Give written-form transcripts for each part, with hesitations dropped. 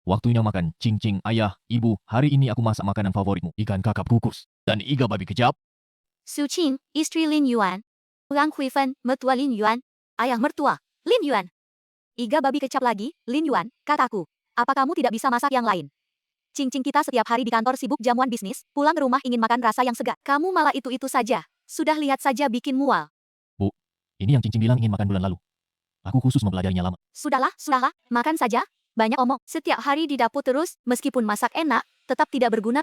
Waktunya makan. Cing-cing, ayah, ibu, hari ini aku masak makanan favoritmu. Ikan kakap kukus. Dan iga babi kecap. Su Qing, istri Lin Yuan. Wang Huifan, mertua Lin Yuan. Ayah mertua, Lin Yuan. Iga babi kecap lagi, Lin Yuan, kataku. Apa kamu tidak bisa masak yang lain? Cing-cing kita setiap hari di kantor sibuk jamuan bisnis, pulang ke rumah ingin makan rasa yang segar. Kamu malah itu-itu saja. Sudah lihat saja bikin mual. Bu, ini yang Cing-cing bilang ingin makan bulan lalu. Aku khusus mempelajarinya lama. Sudahlah, makan saja. Banyak omong. Setiap hari di dapur terus, meskipun masak enak, tetap tidak berguna.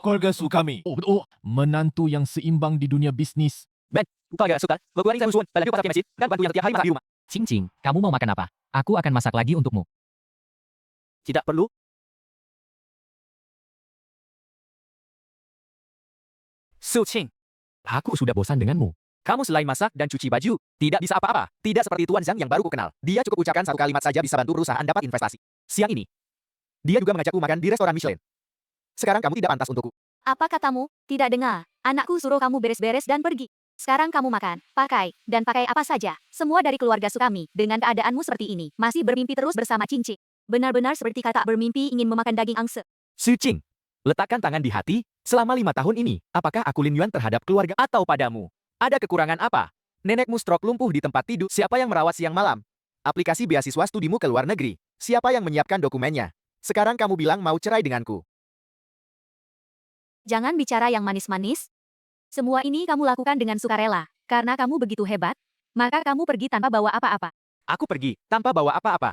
Keluarga Sukami. Oh, menantu yang seimbang di dunia bisnis. Ben, keluarga suka. Beberapa saya musuhan. Dalam pasar masjid. Dan bantu yang setiap hari masak di rumah. Cing-cing, kamu mau makan apa? Aku akan masak lagi untukmu. Tidak perlu. Su Qing, Aku sudah bosan denganmu. kamu selain masak dan cuci baju, tidak bisa apa-apa. Tidak seperti Tuan Zhang yang baru ku kenal. Dia cukup ucapkan satu kalimat saja bisa bantu perusahaan dapat investasi. Siang ini, dia juga mengajakku makan di restoran Michelin. Sekarang kamu tidak pantas untukku. Apa katamu? Tidak dengar. Anakku suruh kamu beres-beres dan pergi. Sekarang kamu makan, pakai, dan pakai apa saja. Semua dari keluarga Sukami. Dengan keadaanmu seperti ini, masih bermimpi terus bersama Cincin. Benar-benar seperti kata bermimpi ingin memakan daging angsa. Su Qing, letakkan tangan di hati. Selama 5 tahun ini, apakah aku Lin Yuan terhadap keluarga atau padamu? Ada kekurangan apa? Nenekmu stroke lumpuh di tempat tidur. Siapa yang merawat siang malam? Aplikasi beasiswa studimu ke luar negeri. Siapa yang menyiapkan dokumennya? Sekarang kamu bilang mau cerai denganku. Jangan bicara yang manis-manis. Semua ini kamu lakukan dengan sukarela. Karena kamu begitu hebat, maka kamu pergi tanpa bawa apa-apa. Aku pergi, tanpa bawa apa-apa.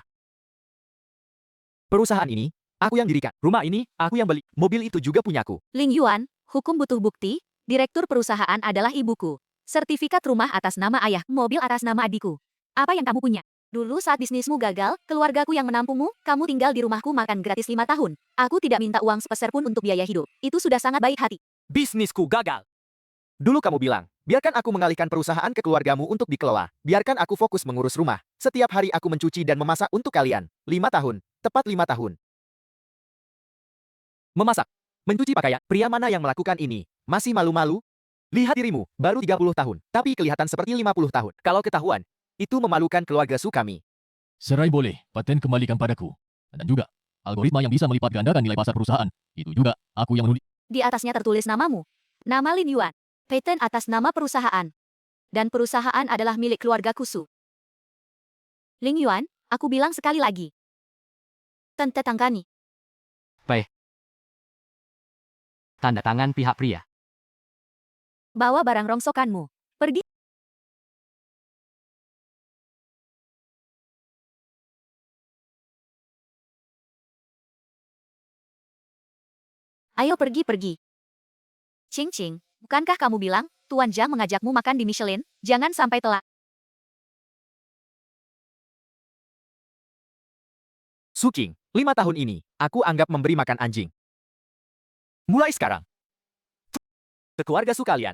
Perusahaan ini, aku yang dirikan. Rumah ini, aku yang beli. Mobil itu juga punyaku. Ling Yuan, hukum butuh bukti. Direktur perusahaan adalah ibuku. Sertifikat rumah atas nama ayah, mobil atas nama adikku. Apa yang kamu punya? Dulu saat bisnismu gagal, keluargaku yang menampungmu, kamu tinggal di rumahku makan gratis 5 tahun. Aku tidak minta uang sepeser pun untuk biaya hidup. Itu sudah sangat baik hati. Bisnisku gagal. Dulu kamu bilang, biarkan aku mengalihkan perusahaan ke keluargamu untuk dikelola. Biarkan aku fokus mengurus rumah. Setiap hari aku mencuci dan memasak untuk kalian. 5 tahun. Tepat 5 tahun. Memasak. Mencuci pakaian. Pria mana yang melakukan ini? Masih malu-malu? Lihat dirimu, baru 30 tahun. Tapi kelihatan seperti 50 tahun. Kalau ketahuan, itu memalukan keluarga Sukami. Serai boleh, paten kembalikan padaku. Dan juga, algoritma yang bisa melipat gandakan nilai pasar perusahaan. Itu juga, aku yang menulis. Di atasnya tertulis namamu. Nama Lin Yuan. Patent atas nama perusahaan. Dan perusahaan adalah milik keluarga Kusu. Ling Yuan, aku bilang sekali lagi. Tanda tangani. Tanda tangan pihak pria. Bawa barang rongsokanmu. Pergi. Ayo pergi. Cing-cing, bukankah kamu bilang, Tuan Zhang mengajakmu makan di Michelin? Jangan sampai telat. Su Qing, 5 tahun ini, aku anggap memberi makan anjing. Mulai sekarang, ke keluarga Su kalian.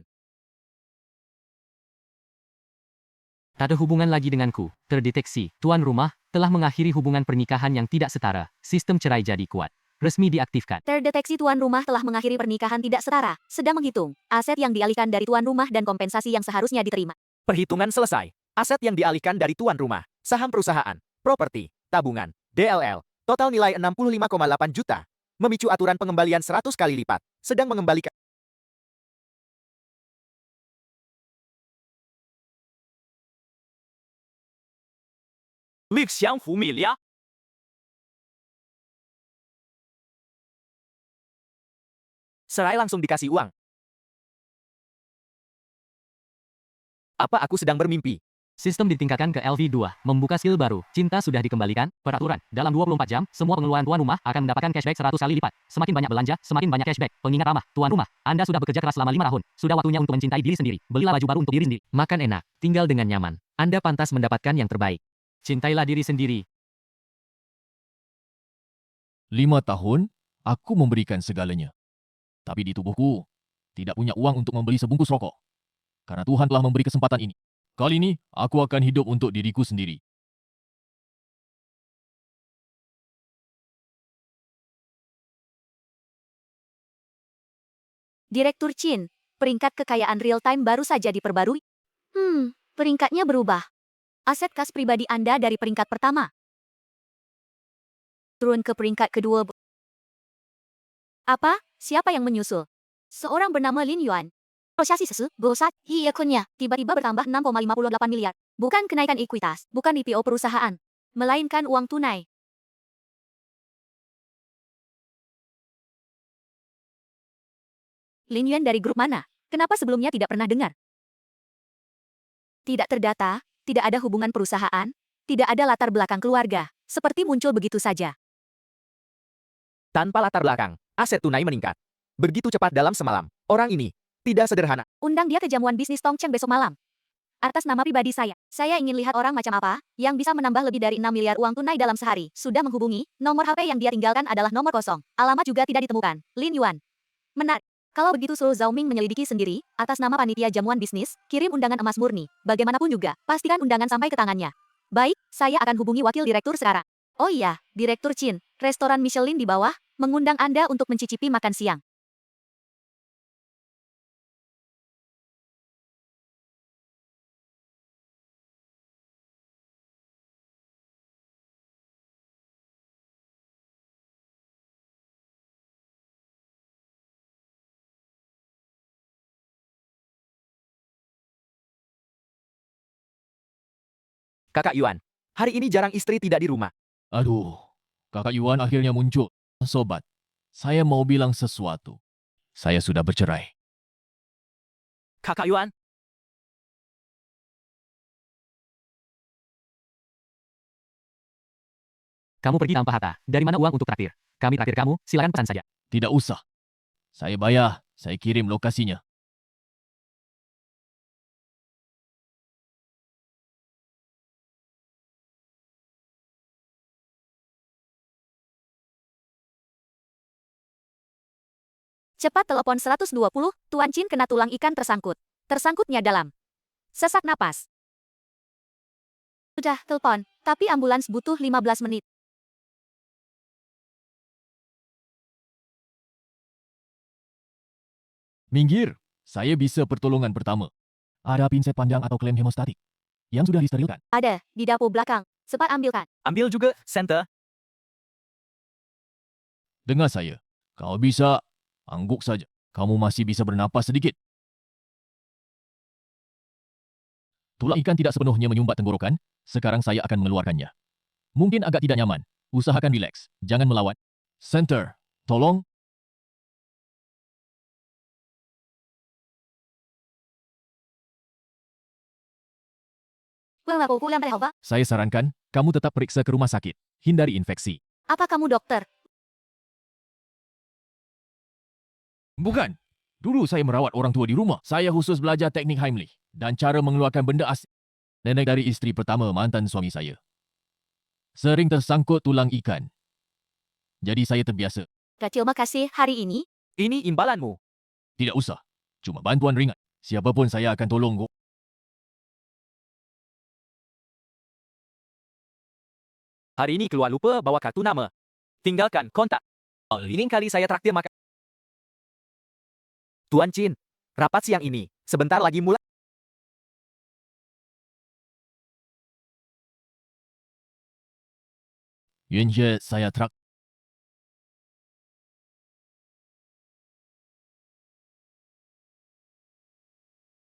Tak ada hubungan lagi denganku. Terdeteksi, tuan rumah telah mengakhiri hubungan pernikahan yang tidak setara. Sistem cerai jadi kuat. Resmi diaktifkan. Terdeteksi tuan rumah telah mengakhiri pernikahan tidak setara. Sedang menghitung aset yang dialihkan dari tuan rumah dan kompensasi yang seharusnya diterima. Perhitungan selesai. Aset yang dialihkan dari tuan rumah, saham perusahaan, properti, tabungan, DLL, total nilai 65,8 juta. Memicu aturan pengembalian 100 kali lipat. Sedang mengembalikan. Lik Xiang Fu Milia. Serai langsung dikasih uang. Apa aku sedang bermimpi? Sistem ditingkatkan ke LV2. Membuka skill baru. Cinta sudah dikembalikan. Peraturan. Dalam 24 jam, semua pengeluaran tuan rumah akan mendapatkan cashback 100 kali lipat. Semakin banyak belanja, semakin banyak cashback. Pengingat ramah. Tuan rumah, Anda sudah bekerja keras selama 5 tahun. Sudah waktunya untuk mencintai diri sendiri. Belilah baju baru untuk diri sendiri. Makan enak. Tinggal dengan nyaman. Anda pantas mendapatkan yang terbaik. Cintailah diri sendiri. 5 tahun, aku memberikan segalanya. Tapi di tubuhku, tidak punya uang untuk membeli sebungkus rokok. Karena Tuhan telah memberi kesempatan ini. Kali ini, aku akan hidup untuk diriku sendiri. Direktur Chin, peringkat kekayaan real-time baru saja diperbarui. Peringkatnya berubah. Aset kas pribadi Anda dari peringkat pertama turun ke peringkat kedua. Apa? Siapa yang menyusul? Seorang bernama Lin Yuan. Prosesi sesu, bosat, akunnya tiba-tiba bertambah 6,58 miliar. Bukan kenaikan ekuitas, bukan IPO perusahaan, melainkan uang tunai. Lin Yuan dari grup mana? Kenapa sebelumnya tidak pernah dengar? Tidak terdata, tidak ada hubungan perusahaan, tidak ada latar belakang keluarga, seperti muncul begitu saja. Tanpa latar belakang, aset tunai meningkat. Begitu cepat dalam semalam. Orang ini tidak sederhana. Undang dia ke jamuan bisnis Tongcheng besok malam. Atas nama pribadi saya ingin lihat orang macam apa yang bisa menambah lebih dari 6 miliar uang tunai dalam sehari. Sudah menghubungi, nomor HP yang dia tinggalkan adalah nomor kosong. Alamat juga tidak ditemukan. Lin Yuan. Menarik. Kalau begitu suruh Zhao Ming menyelidiki sendiri, atas nama panitia jamuan bisnis, kirim undangan emas murni. Bagaimanapun juga, pastikan undangan sampai ke tangannya. Baik, saya akan hubungi wakil direktur sekarang. Oh iya, Direktur Chin, restoran Michelin di bawah, mengundang Anda untuk mencicipi makan siang. Kakak Yuan, hari ini jarang istri tidak di rumah. Aduh, Kakak Yuan akhirnya muncul. Sobat, saya mau bilang sesuatu. Saya sudah bercerai. Kakak Yuan, Kamu pergi tanpa harta. Dari mana uang untuk traktir? Kami traktir kamu, silakan pesan saja. Tidak usah. Saya bayar, saya kirim lokasinya. Cepat telepon 120, Tuan Chin kena tulang ikan tersangkut. Tersangkutnya dalam. Sesak napas. Sudah telepon, tapi ambulans butuh 15 menit. Minggir, saya bisa pertolongan pertama. Ada pinset panjang atau klem hemostatik yang sudah disterilkan. Ada, di dapur belakang. Cepat ambilkan. ambil juga, Center. Dengar saya. Kalau bisa, angguk saja. Kamu masih bisa bernapas sedikit. Tulang ikan tidak sepenuhnya menyumbat tenggorokan. Sekarang saya akan mengeluarkannya. Mungkin agak tidak nyaman. Usahakan rileks. Jangan melawan. Center, tolong. Saya sarankan, kamu tetap periksa ke rumah sakit. Hindari infeksi. Apa kamu dokter? Bukan. Dulu saya merawat orang tua di rumah. Saya khusus belajar teknik Heimlich dan cara mengeluarkan benda asing. Nenek dari istri pertama mantan suami saya. Sering tersangkut tulang ikan. Jadi saya terbiasa. Terima kasih hari ini. Ini imbalanmu. Tidak usah. Cuma bantuan ringan. Siapapun saya akan tolong kok. Hari ini keluar lupa bawa kartu nama. Tinggalkan kontak. Ini kali saya traktir makan. Tuan Chin, rapat siang ini. Sebentar lagi mulai. Yuanjie saya trak.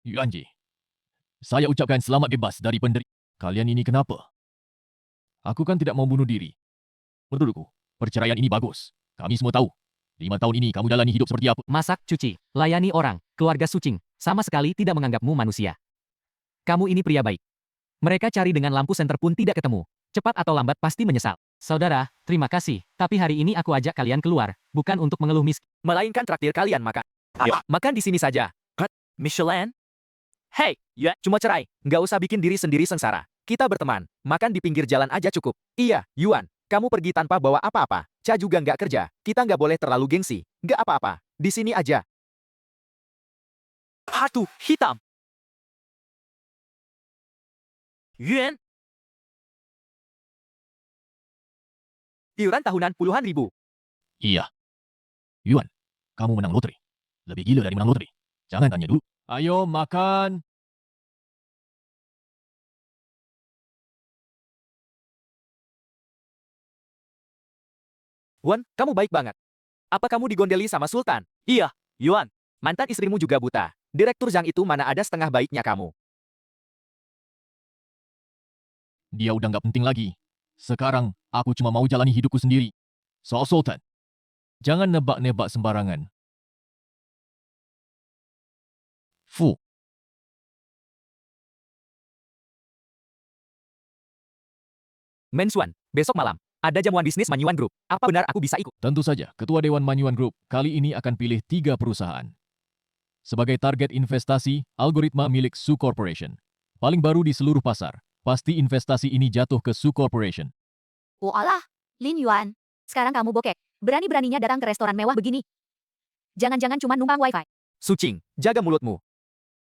Yuanjie. Saya ucapkan selamat bebas dari penderitaan. Kalian ini kenapa? Aku kan tidak mau bunuh diri. Menurutku, perceraian ini bagus. Kami semua tahu. 5 tahun ini kamu jalani hidup seperti apa? Masak, cuci, layani orang, keluarga Sucing, sama sekali tidak menganggapmu manusia. Kamu ini pria baik. Mereka cari dengan lampu senter pun tidak ketemu. Cepat atau lambat pasti menyesal. Saudara, terima kasih. Tapi hari ini aku ajak kalian keluar, bukan untuk mengeluh miskin. Melainkan traktir kalian makan. Ayo, makan di sini saja. Michelin? Hey, Yuan, cuma cerai. Nggak usah bikin diri sendiri sengsara. Kita berteman. Makan di pinggir jalan aja cukup. Iya, Yuan. Kamu pergi tanpa bawa apa-apa. Cha juga nggak kerja. Kita nggak boleh terlalu gengsi. Nggak apa-apa. Di sini aja. Hatu hitam. Yuan. Iuran tahunan puluhan ribu. Iya. Yuan, kamu menang lotre. Lebih gila dari menang lotre. Jangan tanya dulu. Ayo makan. Wan, kamu baik banget. Apa kamu digondeli sama Sultan? Iya, Yuan. Mantan istrimu juga buta. Direktur Zhang itu mana ada setengah baiknya kamu. Dia udah nggak penting lagi. Sekarang, aku cuma mau jalani hidupku sendiri. Soal Sultan, jangan nebak-nebak sembarangan. Fu, Mensuan, besok malam, ada jamuan bisnis Manyuan Group. Apa benar aku bisa ikut? tentu saja, Ketua Dewan Manyuan Group kali ini akan pilih 3 perusahaan. Sebagai target investasi, algoritma milik Su Corporation. Paling baru di seluruh pasar. Pasti investasi ini jatuh ke Su Corporation. Walah, Lin Yuan. Sekarang kamu bokek. Berani-beraninya datang ke restoran mewah begini. Jangan-jangan cuma numpang wifi. Sucing, jaga mulutmu.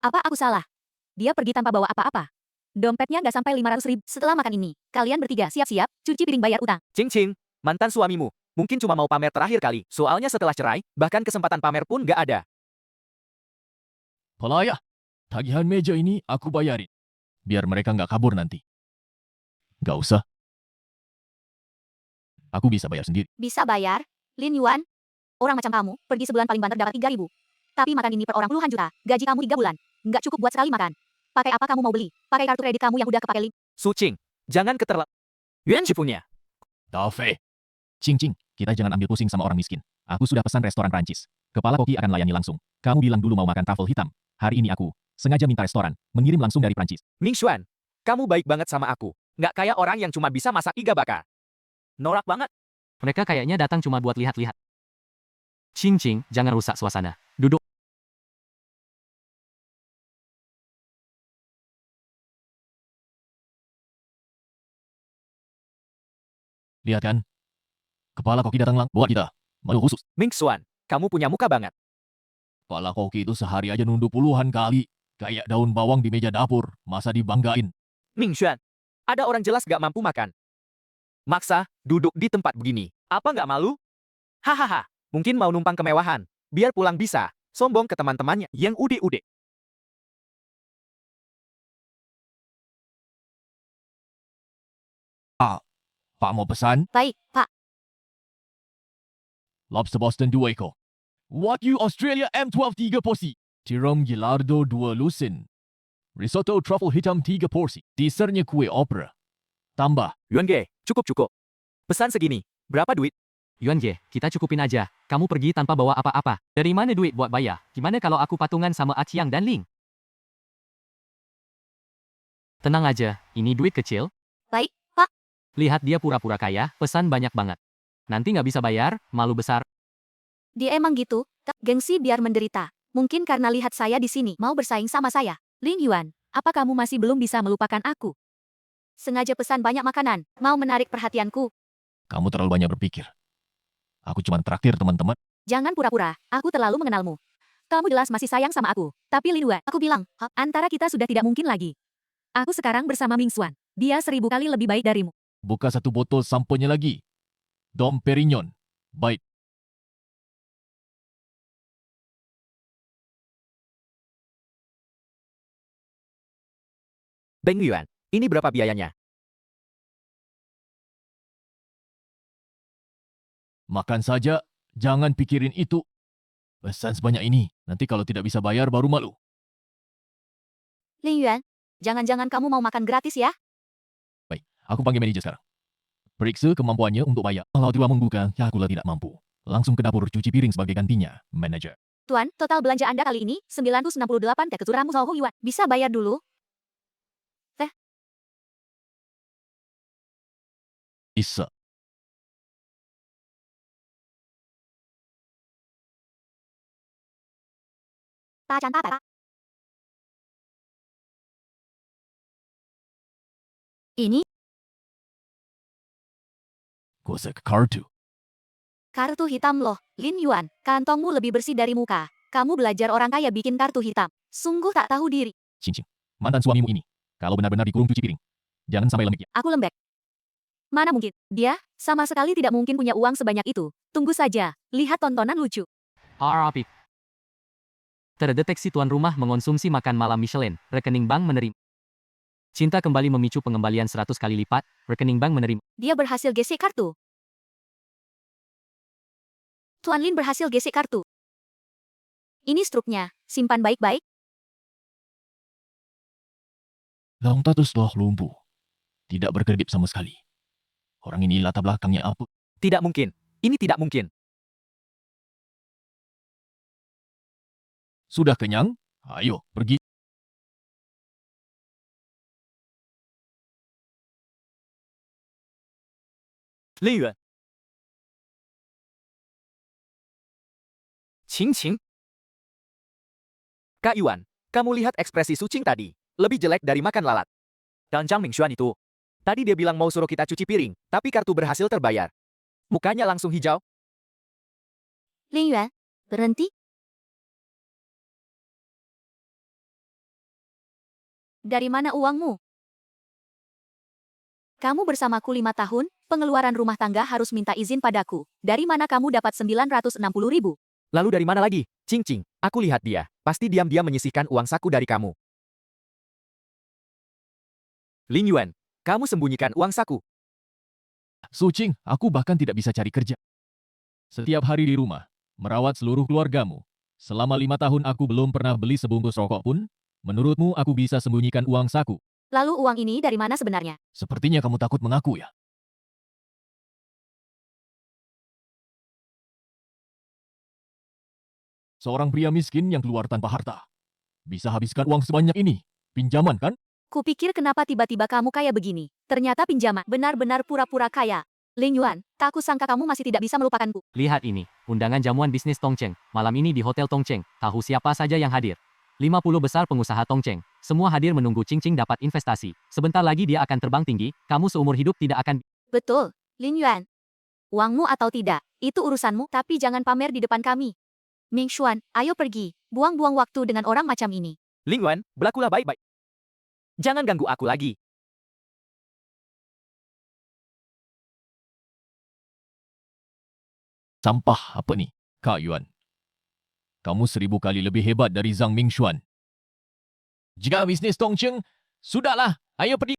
Apa aku salah? Dia pergi tanpa bawa apa-apa. Dompetnya nggak sampai 500.000. Setelah makan ini, kalian bertiga siap-siap, cuci piring bayar utang. Cing-cing, mantan suamimu. Mungkin cuma mau pamer terakhir kali. Soalnya setelah cerai, bahkan kesempatan pamer pun gak ada. Pelayah, tagihan meja ini aku bayarin. Biar mereka nggak kabur nanti. Nggak usah. Aku bisa bayar sendiri. Bisa bayar? Lin Yuan? Orang macam kamu, pergi sebulan paling banter dapat 3.000. Tapi makan ini per orang puluhan juta. Gaji kamu 3 bulan. Nggak cukup buat sekali makan. Pakai apa kamu mau beli? Pakai kartu kredit kamu yang udah kepake Sucing, jangan keterlaluan. Yuan punya. Tafe. Cing, kita jangan ambil pusing sama orang miskin. Aku sudah pesan restoran Prancis. Kepala koki akan layani langsung. Kamu bilang dulu mau makan truffle hitam. Hari ini aku sengaja minta restoran mengirim langsung dari Prancis. Mingxuan, kamu baik banget sama aku. Nggak kayak orang yang cuma bisa masak iga bakar. Norak banget. Mereka kayaknya datang cuma buat lihat-lihat. Cing, jangan rusak suasana. Duduk. Lihat kan? Kepala koki datang buat kita. Menu khusus. Mingxuan, kamu punya muka banget. Kepala koki itu sehari aja nunduk puluhan kali. Kayak daun bawang di meja dapur. Masa dibanggain? Mingxuan, ada orang jelas gak mampu makan. Maksa, duduk di tempat begini. Apa nggak malu? Hahaha, mungkin mau numpang kemewahan. Biar pulang bisa. Sombong ke teman-temannya yang ude-ude. Pak mau pesan? Baik, Pak. Lobster Boston 2 ekor. Wagyu Australia M12 3 porsi. Tiram Gilardo 2 lusin. Risotto truffle hitam 3 porsi. Dessertnya kue opera. Tambah. Yuan Ge, cukup-cukup. Pesan segini, berapa duit? Yuan Ge, kita cukupin aja. Kamu pergi tanpa bawa apa-apa. Dari mana duit buat bayar? Gimana kalau aku patungan sama Aciang dan Ling? Tenang aja, ini duit kecil. Baik, Pak. Lihat dia pura-pura kaya, pesan banyak banget. Nanti nggak bisa bayar, malu besar. Dia emang gitu, gengsi biar menderita. Mungkin karena lihat saya di sini, mau bersaing sama saya. Lin Yuan, apa kamu masih belum bisa melupakan aku? Sengaja pesan banyak makanan, mau menarik perhatianku. Kamu terlalu banyak berpikir. Aku cuma traktir teman-teman. Jangan pura-pura, aku terlalu mengenalmu. Kamu jelas masih sayang sama aku. Tapi Lin Yuan, aku bilang, antara kita sudah tidak mungkin lagi. Aku sekarang bersama Ming Xuan. Dia 1000 kali lebih baik darimu. Buka 1 botol samponya lagi. Dom Perignon. Baik. Beng Yuan, ini berapa biayanya? Makan saja. Jangan pikirin itu. Pesan sebanyak ini. Nanti kalau tidak bisa bayar baru malu. Lin Yuan, jangan-jangan kamu mau makan gratis ya? Baik. Aku panggil manajer sekarang. Periksa kemampuannya untuk bayar. Kalau dia membuka, ya akulah tidak mampu. Langsung ke dapur cuci piring sebagai gantinya, manajer. Tuan, total belanja Anda kali ini 968 teh kecuranganmu Soho Yuan. Bisa bayar dulu? Bisa. Pak. Ini Gosek kartu. kartu hitam loh, Lin Yuan. Kantongmu lebih bersih dari muka. Kamu belajar orang kaya bikin kartu hitam. Sungguh tak tahu diri. Cincin. Mantan suamimu ini. Kalau benar-benar dikurung cuci piring. Jangan sampai lembek ya. Aku lembek. Mana mungkin? Dia sama sekali tidak mungkin punya uang sebanyak itu. Tunggu saja, lihat tontonan lucu. RRP. Terdeteksi tuan rumah mengonsumsi makan malam Michelin. Rekening bank menerima. Cinta kembali memicu pengembalian 100 kali lipat. Rekening bank menerima. Dia berhasil gesek kartu. Tuan Lin berhasil gesek kartu. Ini struknya, simpan baik-baik. Long Tatus telah lumpuh. Tidak berkedip sama sekali. Orang ini latar belakangnya apa? Tidak mungkin. Ini tidak mungkin. Sudah kenyang? Ayo, pergi. Lin Yuan. Qing. Kak Yuan, kamu lihat ekspresi Su Qing tadi. Lebih jelek dari makan lalat. Dan Zhang Mingxuan itu. Tadi dia bilang mau suruh kita cuci piring, tapi kartu berhasil terbayar. Mukanya langsung hijau. Lin Yuan, berhenti. Dari mana uangmu? Kamu bersamaku 5 tahun, pengeluaran rumah tangga harus minta izin padaku. Dari mana kamu dapat 960.000? Lalu dari mana lagi? Qing, aku lihat dia. Pasti diam-diam menyisihkan uang saku dari kamu. Lin Yuan, kamu sembunyikan uang saku. Su Qing, aku bahkan tidak bisa cari kerja. Setiap hari di rumah, merawat seluruh keluargamu. Selama 5 tahun aku belum pernah beli sebungkus rokok pun. Menurutmu aku bisa sembunyikan uang saku? Lalu uang ini dari mana sebenarnya? Sepertinya kamu takut mengaku ya. Seorang pria miskin yang keluar tanpa harta. Bisa habiskan uang sebanyak ini. Pinjaman kan? Kupikir kenapa tiba-tiba kamu kaya begini. Ternyata pinjaman, benar-benar pura-pura kaya. Lin Yuan, tak kusangka kamu masih tidak bisa melupakanku. Lihat ini, undangan jamuan bisnis Tongcheng. Malam ini di Hotel Tongcheng. Tahu siapa saja yang hadir? 50 besar pengusaha Tongcheng. Semua hadir menunggu Qing dapat investasi. Sebentar lagi dia akan terbang tinggi, kamu seumur hidup tidak akan... Betul, Lin Yuan. Uangmu atau tidak, itu urusanmu, tapi jangan pamer di depan kami. Ming Xuan, ayo pergi. Buang-buang waktu dengan orang macam ini. Lin Yuan, berlakulah baik-baik. Jangan ganggu aku lagi. Sampah apa nih, Kak Yuan? Kamu 1000 kali lebih hebat dari Zhang Mingxuan. Jika bisnis Tongcheng, sudahlah, ayo pergi.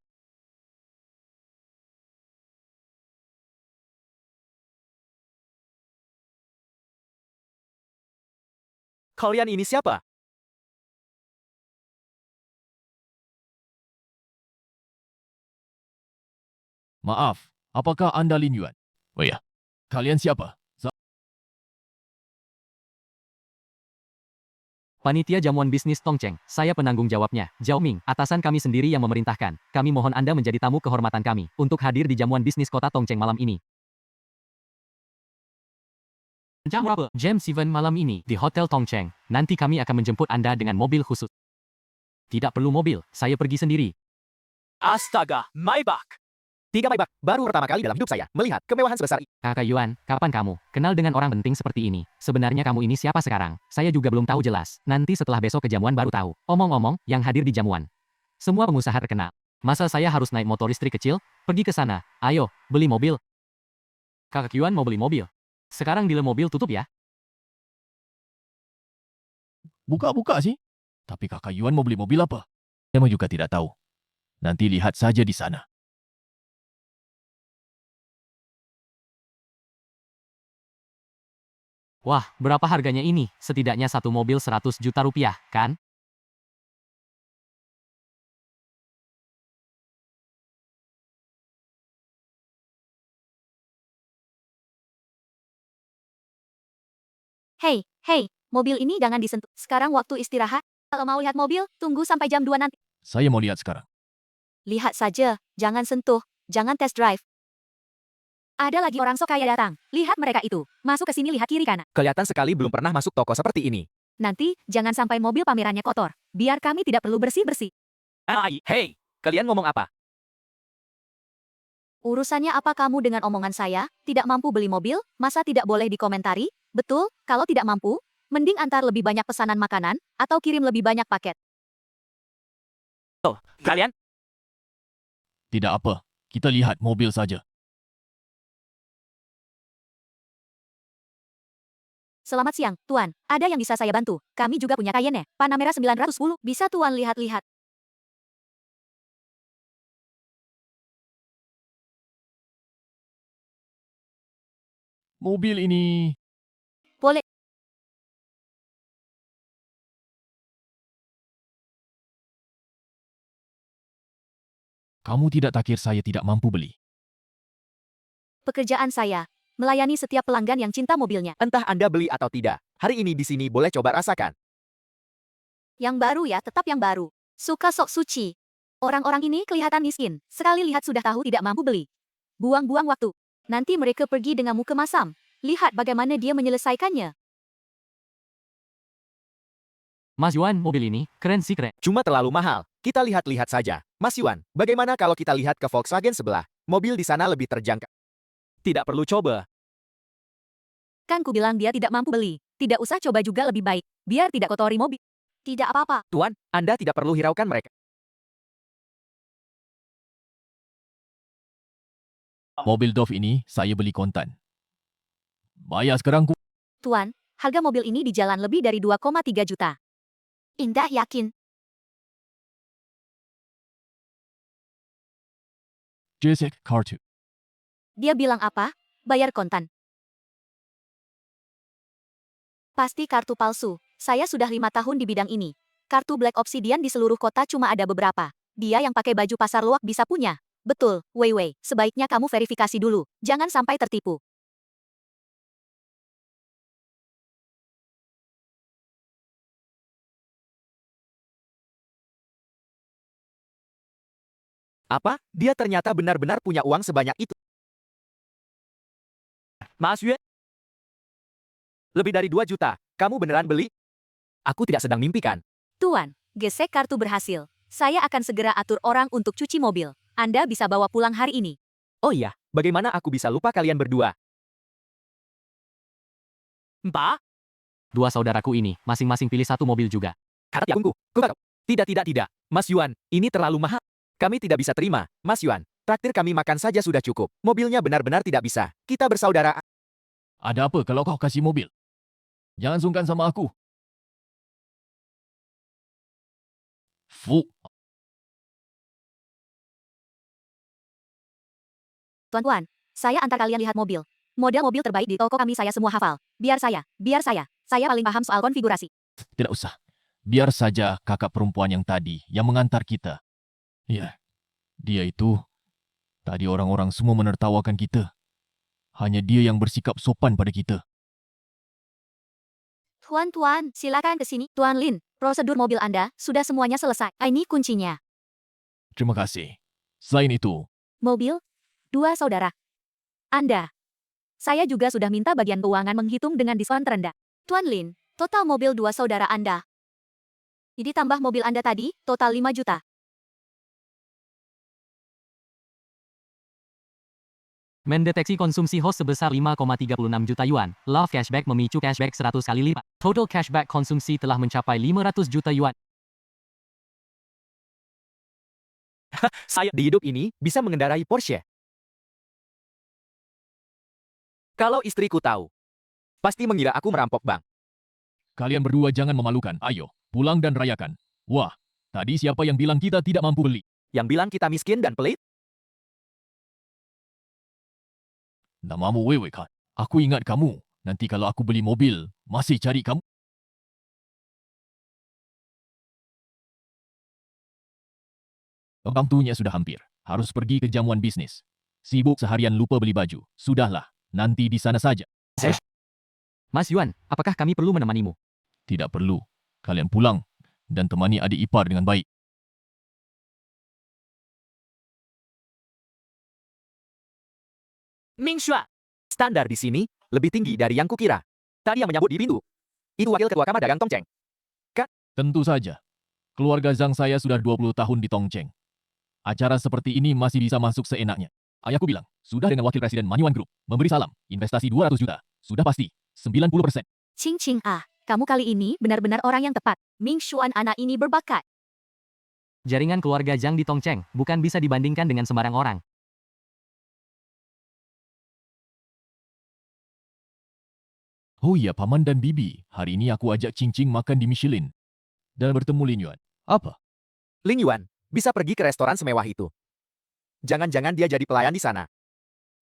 Kalian ini siapa? Maaf, apakah Anda Lin Yuan? Oh ya, kalian siapa? Panitia jamuan bisnis Tongcheng, saya penanggung jawabnya, Zhao Ming, atasan kami sendiri yang memerintahkan. Kami mohon Anda menjadi tamu kehormatan kami, untuk hadir di jamuan bisnis kota Tongcheng malam ini. Jam berapa? Jam 7 malam ini, di Hotel Tongcheng. Nanti kami akan menjemput Anda dengan mobil khusus. Tidak perlu mobil, saya pergi sendiri. Astaga, Maybach. 3 Maybach, baru pertama kali dalam hidup saya melihat kemewahan sebesar ini. Kakak Yuan, kapan kamu kenal dengan orang penting seperti ini? Sebenarnya kamu ini siapa sekarang? Saya juga belum tahu jelas. Nanti setelah besok ke jamuan baru tahu. Omong-omong, yang hadir di jamuan. Semua pengusaha terkenal. Masa saya harus naik motor listrik kecil? Pergi ke sana. Ayo, beli mobil. Kakak Yuan mau beli mobil. Sekarang dealer mobil tutup ya. Buka-buka sih. Tapi Kakak Yuan mau beli mobil apa? Saya juga tidak tahu. Nanti lihat saja di sana. Wah, berapa harganya ini? Setidaknya satu mobil 100 juta rupiah, kan? Hei, mobil ini jangan disentuh. Sekarang waktu istirahat. Kalau mau lihat mobil, tunggu sampai jam 2 nanti. Saya mau lihat sekarang. Lihat saja, jangan sentuh, jangan test drive. Ada lagi orang sok kaya datang. Lihat mereka itu. Masuk ke sini lihat kiri kanan. Kelihatan sekali belum pernah masuk toko seperti ini. Nanti, jangan sampai mobil pamerannya kotor. Biar kami tidak perlu bersih-bersih. Hei, kalian ngomong apa? Urusannya apa kamu dengan omongan saya? Tidak mampu beli mobil? Masa tidak boleh dikomentari? Betul, kalau tidak mampu, mending antar lebih banyak pesanan makanan, atau kirim lebih banyak paket. Kalian? Tidak apa, kita lihat mobil saja. Selamat siang, Tuan. Ada yang bisa saya bantu? Kami juga punya Cayenne, Panamera 910. Bisa Tuan lihat-lihat. Mobil ini Boleh. Kamu tidak takir saya tidak mampu beli. Pekerjaan saya, melayani setiap pelanggan yang cinta mobilnya. Entah Anda beli atau tidak, hari ini di sini boleh coba rasakan. Yang baru ya, tetap yang baru. Suka sok suci. Orang-orang ini kelihatan miskin. Sekali lihat sudah tahu tidak mampu beli. Buang-buang waktu. Nanti mereka pergi dengan muka masam. Lihat bagaimana dia menyelesaikannya. Mas Yuan, mobil ini keren sih keren. Cuma terlalu mahal. Kita lihat-lihat saja. Mas Yuan, bagaimana kalau kita lihat ke Volkswagen sebelah? Mobil di sana lebih terjangkau. Tidak perlu coba. Kan ku bilang dia tidak mampu beli. Tidak usah coba juga lebih baik. Biar tidak kotori mobil. Tidak apa-apa. Tuan, Anda tidak perlu hiraukan mereka. Mobil Dove ini saya beli kontan. Bayar sekarang ku. Tuan, harga mobil ini di jalan lebih dari 2,3 juta. Indah yakin. Jessica kartu. Dia bilang apa? Bayar kontan. Pasti kartu palsu. Saya sudah 5 tahun di bidang ini. Kartu Black Obsidian di seluruh kota cuma ada beberapa. Dia yang pakai baju pasar loak bisa punya. Betul, Wei Wei. Sebaiknya kamu verifikasi dulu. Jangan sampai tertipu. Apa? Dia ternyata benar-benar punya uang sebanyak itu. Mas Yuan, lebih dari 2 juta. Kamu beneran beli? Aku tidak sedang mimpi kan? Tuan, gesek kartu berhasil. Saya akan segera atur orang untuk cuci mobil. Anda bisa bawa pulang hari ini. Oh iya, bagaimana aku bisa lupa kalian berdua? Mbak? Dua saudaraku ini masing-masing pilih satu mobil juga. Kata ya tunggu. Tidak. Mas Yuan, ini terlalu mahal. Kami tidak bisa terima. Mas Yuan, traktir kami makan saja sudah cukup. Mobilnya benar-benar tidak bisa. Kita bersaudara. Ada apa kalau kau kasih mobil? Jangan sungkan sama aku. Fu. Tuan-tuan, saya antar kalian lihat mobil. Model mobil terbaik di toko kami saya semua hafal. Biar saya. Saya paling paham soal konfigurasi. Tidak usah. Biar saja kakak perempuan yang tadi yang mengantar kita. Ya, dia itu. Tadi orang-orang semua menertawakan kita. Hanya dia yang bersikap sopan pada kita. Tuan-tuan, silakan ke sini. Tuan Lin, prosedur mobil Anda sudah semuanya selesai. Ini kuncinya. Terima kasih. Selain itu, Mobil, 2 saudara. Anda. Saya juga sudah minta bagian keuangan menghitung dengan diskon terendah. Tuan Lin, total mobil 2 saudara Anda. Jadi tambah mobil Anda tadi, total 5 juta. Mendeteksi konsumsi host sebesar 5,36 juta yuan. Love Cashback memicu cashback 100 kali lipat. Total cashback konsumsi telah mencapai 500 juta yuan. Saya di hidup ini bisa mengendarai Porsche. Kalau istriku tahu, pasti mengira aku merampok bank. kalian berdua jangan memalukan. Ayo, pulang dan rayakan. Wah, tadi siapa yang bilang kita tidak mampu beli? Yang bilang kita miskin dan pelit? Namamu Wewe kan? Aku ingat kamu. Nanti kalau aku beli mobil, masih cari kamu. Waktunya sudah hampir. Harus pergi ke jamuan bisnis. Sibuk seharian lupa beli baju. Sudahlah, nanti di sana saja. Mas Yuan, apakah kami perlu menemanimu? Tidak perlu. Kalian pulang dan temani adik ipar dengan baik. Ming Shua. Standar di sini lebih tinggi dari yang kukira. Tadi yang menyambut di pintu. Itu wakil ketua kamar dagang Tongcheng. Tentu saja. Keluarga Zhang saya sudah 20 tahun di Tongcheng. Acara seperti ini masih bisa masuk seenaknya. Ayahku bilang, sudah dengan wakil presiden Manyuan Group. Memberi salam, investasi 200 juta. Sudah pasti, 90%. Cing Cing ah, kamu kali ini benar-benar orang yang tepat. Ming Xuan anak ini berbakat. Jaringan keluarga Zhang di Tongcheng bukan bisa dibandingkan dengan sembarang orang. Oh iya, Paman dan Bibi. Hari ini aku ajak Cing Cing makan di Michelin. Dan bertemu Lin Yuan. Apa? Ling Yuan bisa pergi ke restoran semewah itu. Jangan-jangan dia jadi pelayan di sana.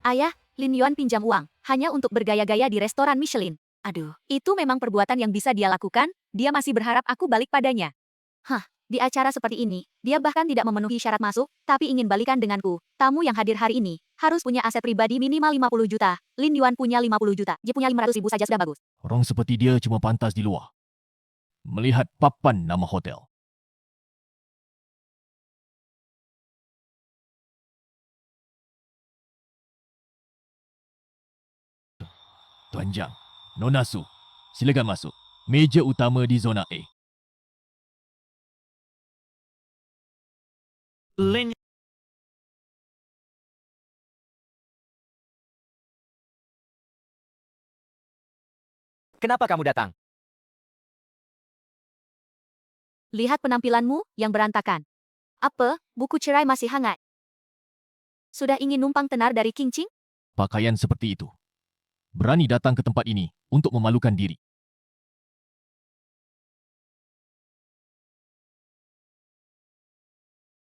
Ayah, Lin Yuan pinjam uang, hanya untuk bergaya-gaya di restoran Michelin. Aduh, itu memang perbuatan yang bisa dia lakukan, dia masih berharap aku balik padanya. Hah, di acara seperti ini, dia bahkan tidak memenuhi syarat masuk, tapi ingin balikan denganku. Tamu yang hadir hari ini, harus punya aset pribadi minimal 50 juta. Lin Yuan punya 50 juta, dia punya 500 ribu saja sudah bagus. Orang seperti dia cuma pantas di luar. Melihat papan nama hotel. Tuan Jiang, Nona Su, silakan masuk. Meja utama di zona A. Lin. Kenapa kamu datang? Lihat penampilanmu yang berantakan. Apa, buku cerai masih hangat? Sudah ingin numpang tenar dari King Ching? Pakaian seperti itu. Berani datang ke tempat ini untuk memalukan diri.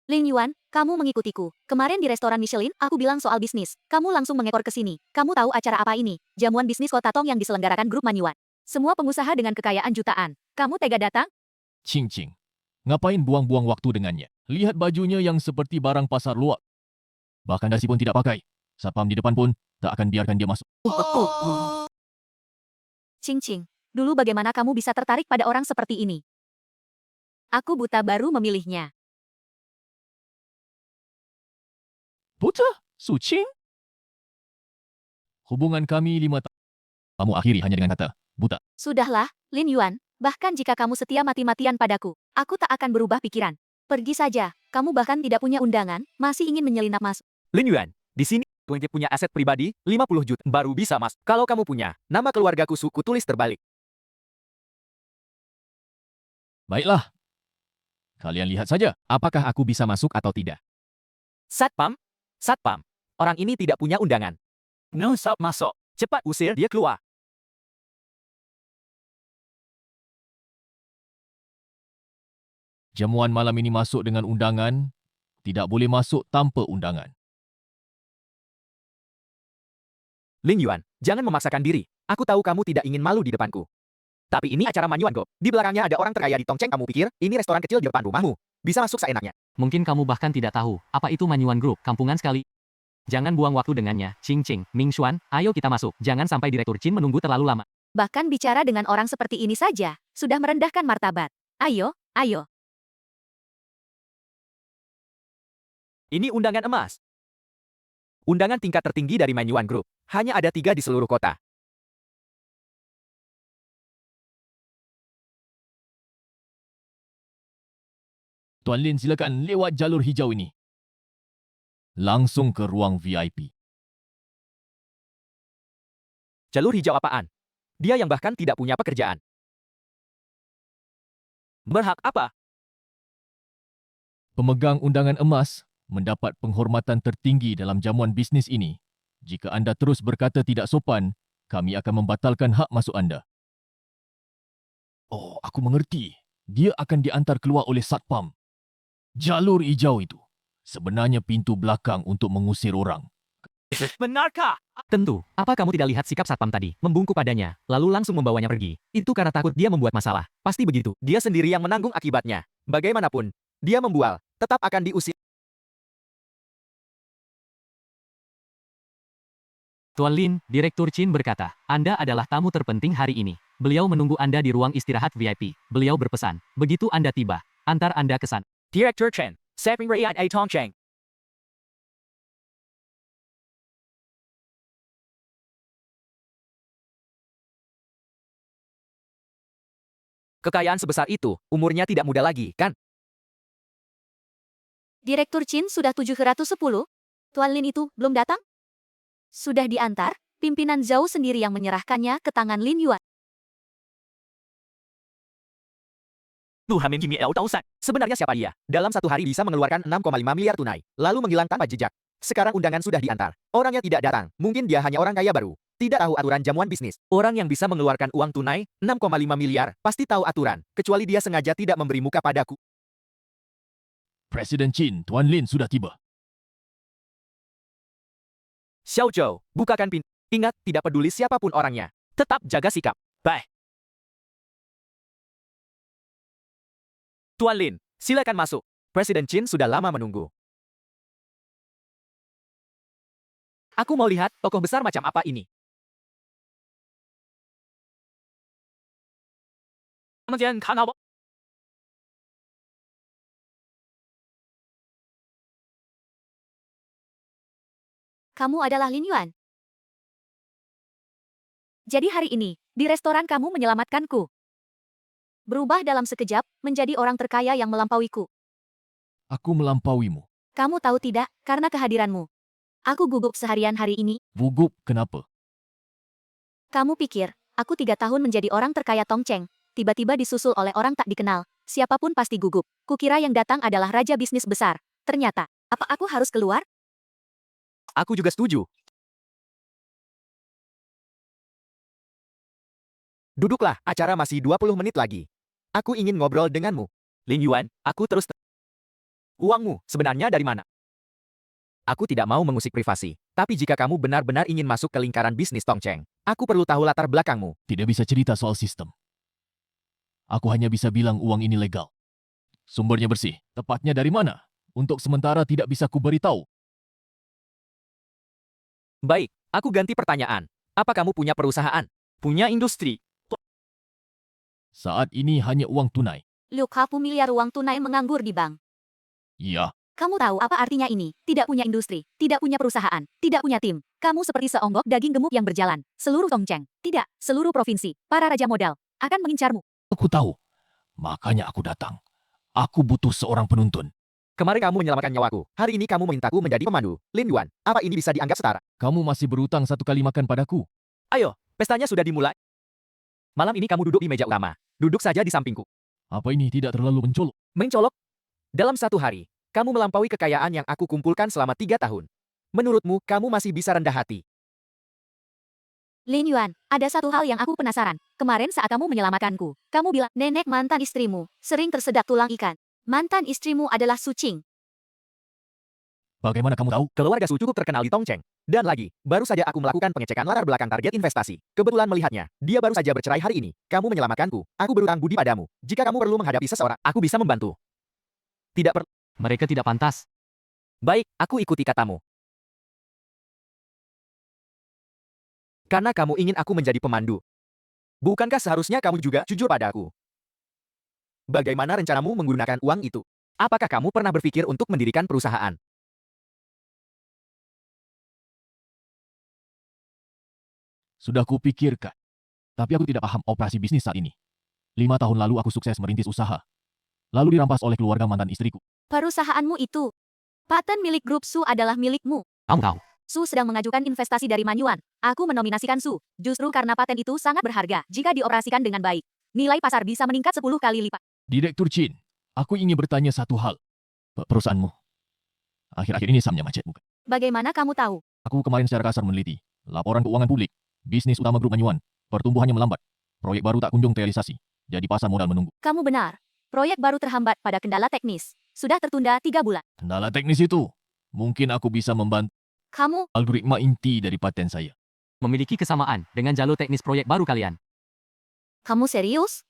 Lin Yuan, kamu mengikutiku. Kemarin di restoran Michelin, aku bilang soal bisnis. Kamu langsung mengekor ke sini. Kamu tahu acara apa ini? Jamuan bisnis Kota Tong yang diselenggarakan grup Manyuan. Semua pengusaha dengan kekayaan jutaan. Kamu tega datang? Cing Cing. Ngapain buang-buang waktu dengannya? Lihat bajunya yang seperti barang pasar luar. Bahkan dasi pun tidak pakai. Satpam di depan pun tak akan biarkan dia masuk. Cing Cing, dulu bagaimana kamu bisa tertarik pada orang seperti ini? Aku buta baru memilihnya. Buta? Su Qing? Hubungan kami 5 tahun. Kamu akhiri hanya dengan kata, buta. Sudahlah, Lin Yuan, bahkan jika kamu setia mati-matian padaku, aku tak akan berubah pikiran. Pergi saja, kamu bahkan tidak punya undangan, masih ingin menyelinap masuk. Lin Yuan, di sini Tuan punya aset pribadi 50 juta baru bisa mas. Kalau kamu punya, nama keluargaku suku tulis terbalik. Baiklah. Kalian lihat saja, apakah aku bisa masuk atau tidak. Satpam, Satpam, orang ini tidak punya undangan. No sap masuk. Cepat usir dia keluar. Jamuan malam ini masuk dengan undangan, tidak boleh masuk tanpa undangan. Lin Yuan, jangan memaksakan diri. Aku tahu kamu tidak ingin malu di depanku. Tapi ini acara Manyuan Go. Di belakangnya ada orang terkaya di Tongcheng. Kamu pikir ini restoran kecil di depan rumahmu? Bisa masuk seenaknya. Mungkin kamu bahkan tidak tahu, apa itu Manyuan Group, kampungan sekali. Jangan buang waktu dengannya, Ching Ching, Ming Xuan, ayo kita masuk. Jangan sampai Direktur Chin menunggu terlalu lama. Bahkan bicara dengan orang seperti ini saja, sudah merendahkan martabat. Ayo, ayo. Ini undangan emas. Undangan tingkat tertinggi dari Manyuan Group. Hanya ada 3 di seluruh kota. Tuan Lin silakan lewat jalur hijau ini. Langsung ke ruang VIP. Jalur hijau apaan? Dia yang bahkan tidak punya pekerjaan. Berhak apa? Pemegang undangan emas mendapat penghormatan tertinggi dalam jamuan bisnis ini. Jika anda terus berkata tidak sopan, kami akan membatalkan hak masuk anda. Oh, aku mengerti. Dia akan diantar keluar oleh Satpam. Jalur hijau itu sebenarnya pintu belakang untuk mengusir orang. Benarkah? Tentu, apa kamu tidak lihat sikap Satpam tadi? Membungkuk padanya, lalu langsung membawanya pergi. Itu karena takut dia membuat masalah. Pasti begitu. Dia sendiri yang menanggung akibatnya. Bagaimanapun, dia membual, tetap akan diusir. Tuan Lin, Direktur Chin berkata, Anda adalah tamu terpenting hari ini. Beliau menunggu Anda di ruang istirahat VIP. Beliau berpesan, begitu Anda tiba, antar Anda ke sana. Direktur Chen, Saping Rakyat A Tongcheng. Kekayaan sebesar itu, umurnya tidak muda lagi, kan? Direktur Chin sudah 710? Tuan Lin itu belum datang? Sudah diantar, pimpinan Zhao sendiri yang menyerahkannya ke tangan Lin Yuan. Sebenarnya siapa dia? Dalam satu hari bisa mengeluarkan 6,5 miliar tunai, lalu menghilang tanpa jejak. Sekarang undangan sudah diantar. Orangnya tidak datang. Mungkin dia hanya orang kaya baru. Tidak tahu aturan jamuan bisnis. Orang yang bisa mengeluarkan uang tunai, 6,5 miliar, pasti tahu aturan. Kecuali dia sengaja tidak memberi muka padaku. Presiden Chin, Tuan Lin sudah tiba. Xiao Zhou, bukakan pintu. Ingat, tidak peduli siapapun orangnya. Tetap jaga sikap. Bye. Tuan Lin, silakan masuk. Presiden Qin sudah lama menunggu. Aku mau lihat tokoh besar macam apa ini. Kamu adalah Lin Yuan. Jadi hari ini, di restoran kamu menyelamatkanku. Berubah dalam sekejap, menjadi orang terkaya yang melampauiku. Aku melampauimu. Kamu tahu tidak, karena kehadiranmu. Aku gugup seharian hari ini. Gugup kenapa? Kamu pikir, aku 3 tahun menjadi orang terkaya Tongcheng, tiba-tiba disusul oleh orang tak dikenal. Siapapun pasti gugup. Kukira yang datang adalah raja bisnis besar. Ternyata, apa aku harus keluar? Aku juga setuju. Duduklah, acara masih 20 menit lagi. Aku ingin ngobrol denganmu. Lin Yuan, aku terus... Uangmu sebenarnya dari mana? Aku tidak mau mengusik privasi, tapi jika kamu benar-benar ingin masuk ke lingkaran bisnis Tongcheng, aku perlu tahu latar belakangmu. Tidak bisa cerita soal sistem. Aku hanya bisa bilang uang ini legal. Sumbernya bersih. Tepatnya dari mana? Untuk sementara tidak bisa kuberitahu. Baik, aku ganti pertanyaan. Apa kamu punya perusahaan? Punya industri? Saat ini hanya uang tunai. Liu Kapu miliar uang tunai menganggur di bank. Iya, Kamu tahu apa artinya ini? Tidak punya industri, tidak punya perusahaan, tidak punya tim. Kamu seperti seonggok daging gemuk yang berjalan. Seluruh Tongcheng, tidak, seluruh provinsi, para raja modal, akan mengincarmu. aku tahu. Makanya aku datang. Aku butuh seorang penuntun. Kemarin kamu menyelamatkan nyawaku. Hari ini kamu memintaku menjadi pemandu. Lin Yuan, apa ini bisa dianggap setara? Kamu masih berutang 1 kali makan padaku. Ayo, pestanya sudah dimulai. Malam ini kamu duduk di meja utama. Duduk saja di sampingku. Apa ini tidak terlalu mencolok? Mencolok? Dalam 1 hari, kamu melampaui kekayaan yang aku kumpulkan selama 3 tahun. Menurutmu, kamu masih bisa rendah hati. Lin Yuan, ada satu hal yang aku penasaran. Kemarin saat kamu menyelamatkanku, kamu bilang nenek mantan istrimu sering tersedak tulang ikan. Mantan istrimu adalah Su Qing. Bagaimana kamu tahu? Keluarga Su cukup terkenal di Tongcheng. Dan lagi, baru saja aku melakukan pengecekan latar belakang target investasi. Kebetulan melihatnya, dia baru saja bercerai hari ini. Kamu menyelamatkanku. Aku berutang budi padamu. Jika kamu perlu menghadapi seseorang, aku bisa membantu. Tidak perlu. Mereka tidak pantas. Baik, aku ikuti katamu. Karena kamu ingin aku menjadi pemandu. Bukankah seharusnya kamu juga jujur padaku? Bagaimana rencanamu menggunakan uang itu? Apakah kamu pernah berpikir untuk mendirikan perusahaan? Sudah kupikirkan. Tapi aku tidak paham operasi bisnis saat ini. 5 tahun lalu aku sukses merintis usaha. Lalu dirampas oleh keluarga mantan istriku. Perusahaanmu itu. Paten milik grup Su adalah milikmu. Kamu tahu. Su sedang mengajukan investasi dari Manyuan. Aku menominasikan Su, justru karena paten itu sangat berharga jika dioperasikan dengan baik. Nilai pasar bisa meningkat 10 kali lipat. Direktur Chin, aku ingin bertanya satu hal. Perusahaanmu. Akhir-akhir ini sahamnya macet bukan? Bagaimana kamu tahu? Aku kemarin secara kasar meneliti. Laporan keuangan publik. Bisnis utama grup Manyuan. Pertumbuhannya melambat. Proyek baru tak kunjung terrealisasi. Jadi pasar modal menunggu. Kamu benar. Proyek baru terhambat pada kendala teknis. Sudah tertunda 3 bulan. Kendala teknis itu. Mungkin aku bisa membantu Kamu, algoritma inti dari paten saya. Memiliki kesamaan dengan jalur teknis proyek baru kalian. kamu serius?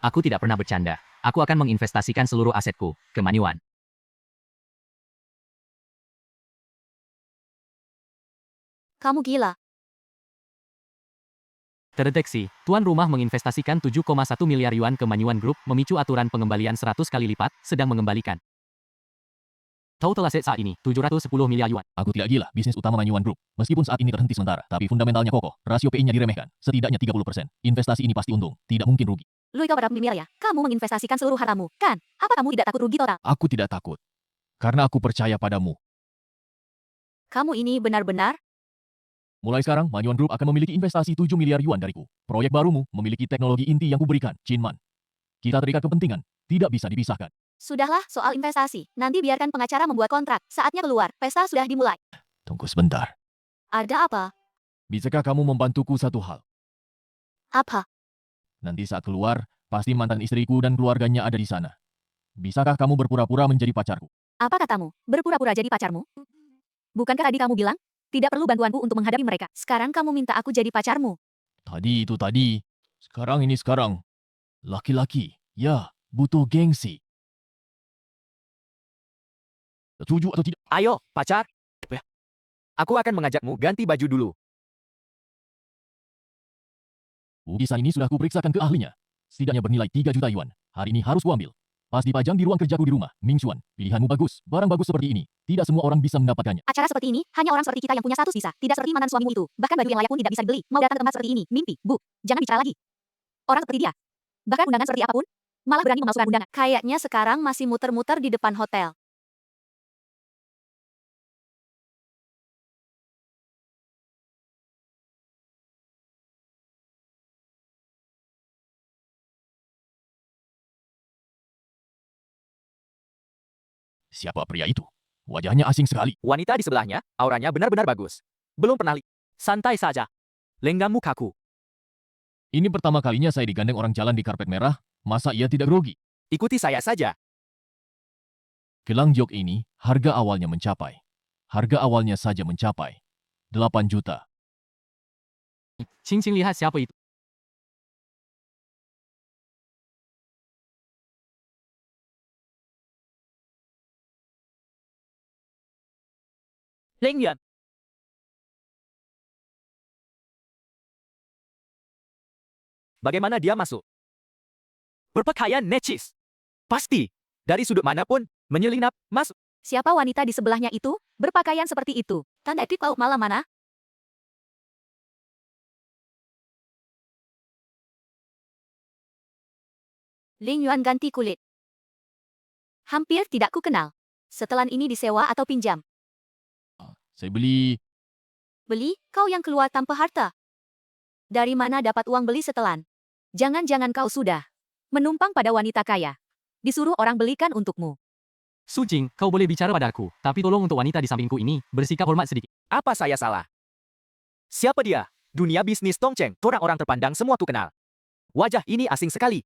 Aku tidak pernah bercanda. Aku akan menginvestasikan seluruh asetku ke Manyuan. Kamu gila. Terdeteksi, tuan rumah menginvestasikan 7,1 miliar yuan ke Manyuan Group, memicu aturan pengembalian 100 kali lipat, sedang mengembalikan. Total aset saat ini, 710 miliar yuan. Aku tidak gila bisnis utama Manyuan Group. Meskipun saat ini terhenti sementara, tapi fundamentalnya kokoh. Rasio PI-nya diremehkan. Setidaknya 30%. Investasi ini pasti untung. Tidak mungkin rugi. Lu itu berapa miliar ya? Kamu menginvestasikan seluruh hartamu, kan? Apa kamu tidak takut rugi total? Aku tidak takut. Karena aku percaya padamu. Kamu ini benar-benar? Mulai sekarang, Manyuan Group akan memiliki investasi 7 miliar yuan dariku. Proyek barumu memiliki teknologi inti yang kuberikan, Chinman. Kita terikat kepentingan. Tidak bisa dipisahkan. Sudahlah soal investasi. Nanti biarkan pengacara membuat kontrak. Saatnya keluar. Pesta sudah dimulai. Tunggu sebentar. Ada apa? Bisakah kamu membantuku satu hal? Apa? Nanti saat keluar, pasti mantan istriku dan keluarganya ada di sana. Bisakah kamu berpura-pura menjadi pacarku? Apa katamu? Berpura-pura jadi pacarmu? Bukankah tadi kamu bilang? Tidak perlu bantuanku untuk menghadapi mereka. Sekarang kamu minta aku jadi pacarmu. Tadi itu tadi. Sekarang ini sekarang. Laki-laki, ya, butuh gengsi. Setuju atau tidak? Ayo, pacar. Aku akan mengajakmu ganti baju dulu. Lukisan ini sudah kuperiksakan ke ahlinya. Setidaknya bernilai 3 juta yuan. Hari ini harus kuambil. Pas dipajang di ruang kerjaku di rumah. Ming Xuan, pilihanmu bagus. Barang bagus seperti ini. Tidak semua orang bisa mendapatkannya. Acara seperti ini, hanya orang seperti kita yang punya status bisa. Tidak seperti mantan suamimu itu. Bahkan baju yang layak pun tidak bisa dibeli. Mau datang ke tempat seperti ini, mimpi. Bu, jangan bicara lagi. Orang seperti dia. Bahkan undangan seperti apapun, malah berani memasukkan undangan. Kayaknya sekarang masih muter-muter di depan hotel. Siapa pria itu? Wajahnya asing sekali. Wanita di sebelahnya, auranya benar-benar bagus. Belum pernah santai saja. Lenggammu kaku. Ini pertama kalinya saya digandeng orang jalan di karpet merah. Masa ia tidak grogi? Ikuti saya saja. Gelang jok ini, harga awalnya mencapai. Harga awalnya saja mencapai 8 juta. 轻轻 lihat siapa itu. Leng Yuan. Bagaimana dia masuk? Berpakaian necis. Pasti. Dari sudut manapun, menyelinap, masuk. Siapa wanita di sebelahnya itu? Berpakaian seperti itu. Tanda tip lauk malam mana? Ling Yuan ganti kulit. Hampir tidak ku kenal. Setelan ini disewa atau pinjam? Saya beli... Beli, kau yang keluar tanpa harta. Dari mana dapat uang beli setelan? Jangan-jangan kau sudah menumpang pada wanita kaya. Disuruh orang belikan untukmu. Su Jing, kau boleh bicara padaku, tapi tolong untuk wanita di sampingku ini, bersikap hormat sedikit. Apa saya salah? Siapa dia? Dunia bisnis Tongcheng, orang-orang terpandang semua ku kenal. Wajah ini asing sekali.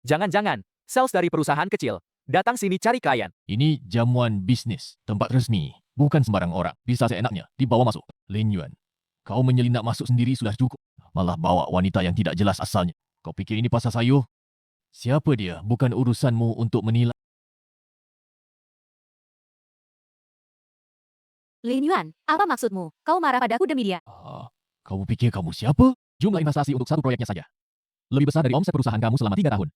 Jangan-jangan, sales dari perusahaan kecil. Datang sini cari klien. Ini jamuan bisnis, tempat resmi. Bukan sembarang orang. Bisa seenaknya, dibawa masuk. Lin Yuan, kau menyelinap masuk sendiri sudah cukup. Malah bawa wanita yang tidak jelas asalnya. Kau pikir ini pasar sayur? Siapa dia? Bukan urusanmu untuk menilai. Lin Yuan, apa maksudmu? Kau marah padaku demi dia. Kau pikir kamu siapa? Jumlah investasi untuk satu proyeknya saja. Lebih besar dari omset perusahaan kamu selama 3 tahun.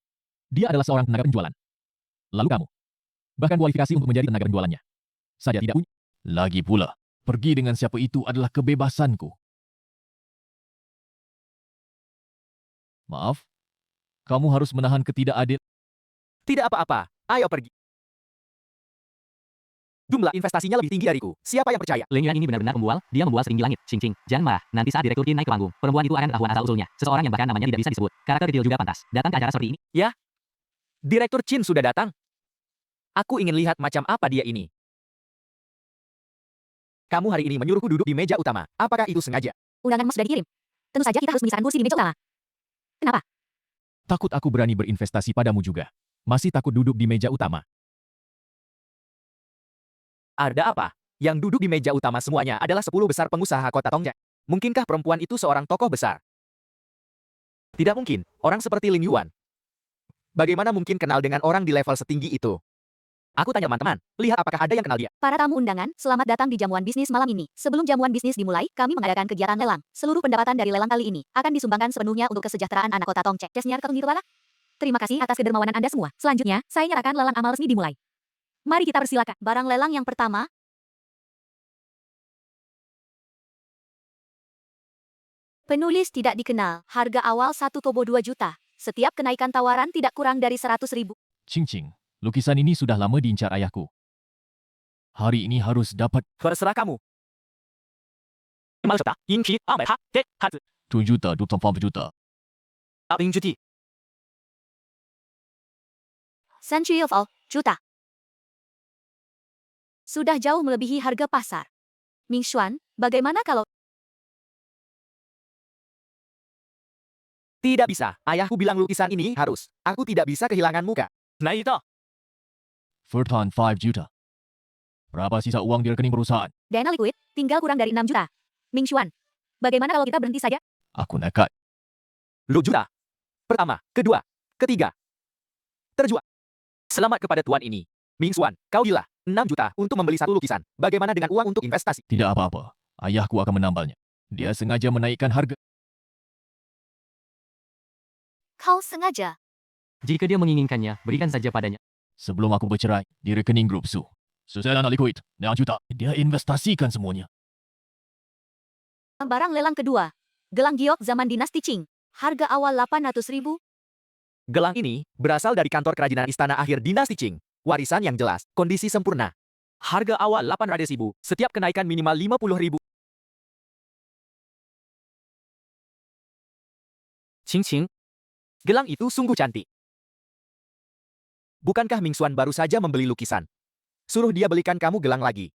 Dia adalah seorang tenaga penjualan. Lalu kamu. Bahkan kualifikasi untuk menjadi tenaga penjualannya. Saja tidak punya. Lagi pula, pergi dengan siapa itu adalah kebebasanku. Maaf, kamu harus menahan ketidakadil. Tidak apa-apa, ayo pergi. Jumlah investasinya lebih tinggi dariku. Siapa yang percaya? Leng Yuan ini benar-benar pembual, dia membual setinggi langit. Cing Cing, jangan marah. Nanti saat Direktur Qin naik ke panggung, perempuan itu akan ketahuan asal-usulnya. Seseorang yang bahkan namanya tidak bisa disebut. Karakter detail juga pantas. Datang ke acara seperti ini. Direktur Qin sudah datang? Aku ingin lihat macam apa dia ini. Kamu hari ini menyuruhku duduk di meja utama. Apakah itu sengaja? Undanganmu sudah dikirim. Tentu saja kita harus menyisakan kursi di meja utama. Kenapa? Takut aku berani berinvestasi padamu juga. Masih takut duduk di meja utama. Ada apa? Yang duduk di meja utama semuanya adalah 10 besar pengusaha kota Tongcheng. Mungkinkah perempuan itu seorang tokoh besar? Tidak mungkin, orang seperti Lin Yuan. Bagaimana mungkin kenal dengan orang di level setinggi itu? Aku tanya teman-teman, lihat apakah ada yang kenal dia. Para tamu undangan, selamat datang di jamuan bisnis malam ini. Sebelum jamuan bisnis dimulai, kami mengadakan kegiatan lelang. Seluruh pendapatan dari lelang kali ini akan disumbangkan sepenuhnya untuk kesejahteraan anak kota Tongcheng. Desnyar Keng Nirwala. Terima kasih atas kedermawanan Anda semua. Selanjutnya, saya nyatakan lelang amal resmi dimulai. Mari kita persilakan. Barang lelang yang pertama. Penulis tidak dikenal. Harga awal 1,2 juta. Setiap kenaikan tawaran tidak kurang dari 100.000. Cing Cing, lukisan ini sudah lama diincar ayahku. Hari ini harus dapat Terserah kamu. 2 juta, 2,4 juta. Century of All, juta. Sudah jauh melebihi harga pasar. Ming Xuan, bagaimana kalau... Tidak bisa, ayahku bilang lukisan ini harus. Aku tidak bisa kehilangan muka. Nah itu. Furtan 5 juta. Berapa sisa uang di rekening perusahaan? Dana liquid, tinggal kurang dari 6 juta. Ming Xuan, bagaimana kalau kita berhenti saja? Aku nekat. Lu juta. Pertama, kedua, ketiga. Terjual. Selamat kepada tuan ini. Ming Xuan, kau gila. 6 juta untuk membeli satu lukisan. Bagaimana dengan uang untuk investasi? Tidak apa-apa. Ayahku akan menambalnya. Dia sengaja menaikkan harga. Kau sengaja. Jika dia menginginkannya, berikan saja padanya. Sebelum aku bercerai, di rekening grup Su. Susah dana liquid, 6 juta. Dia investasikan semuanya. Barang lelang kedua. Gelang giok zaman dinasti Qing. Harga awal 800.000. Gelang ini berasal dari kantor kerajinan istana akhir dinasti Qing. Warisan yang jelas, kondisi sempurna. Harga awal 800.000, setiap kenaikan minimal 50.000. Qing. Gelang itu sungguh cantik. Bukankah Ming Xuan baru saja membeli lukisan? Suruh dia belikan kamu gelang lagi.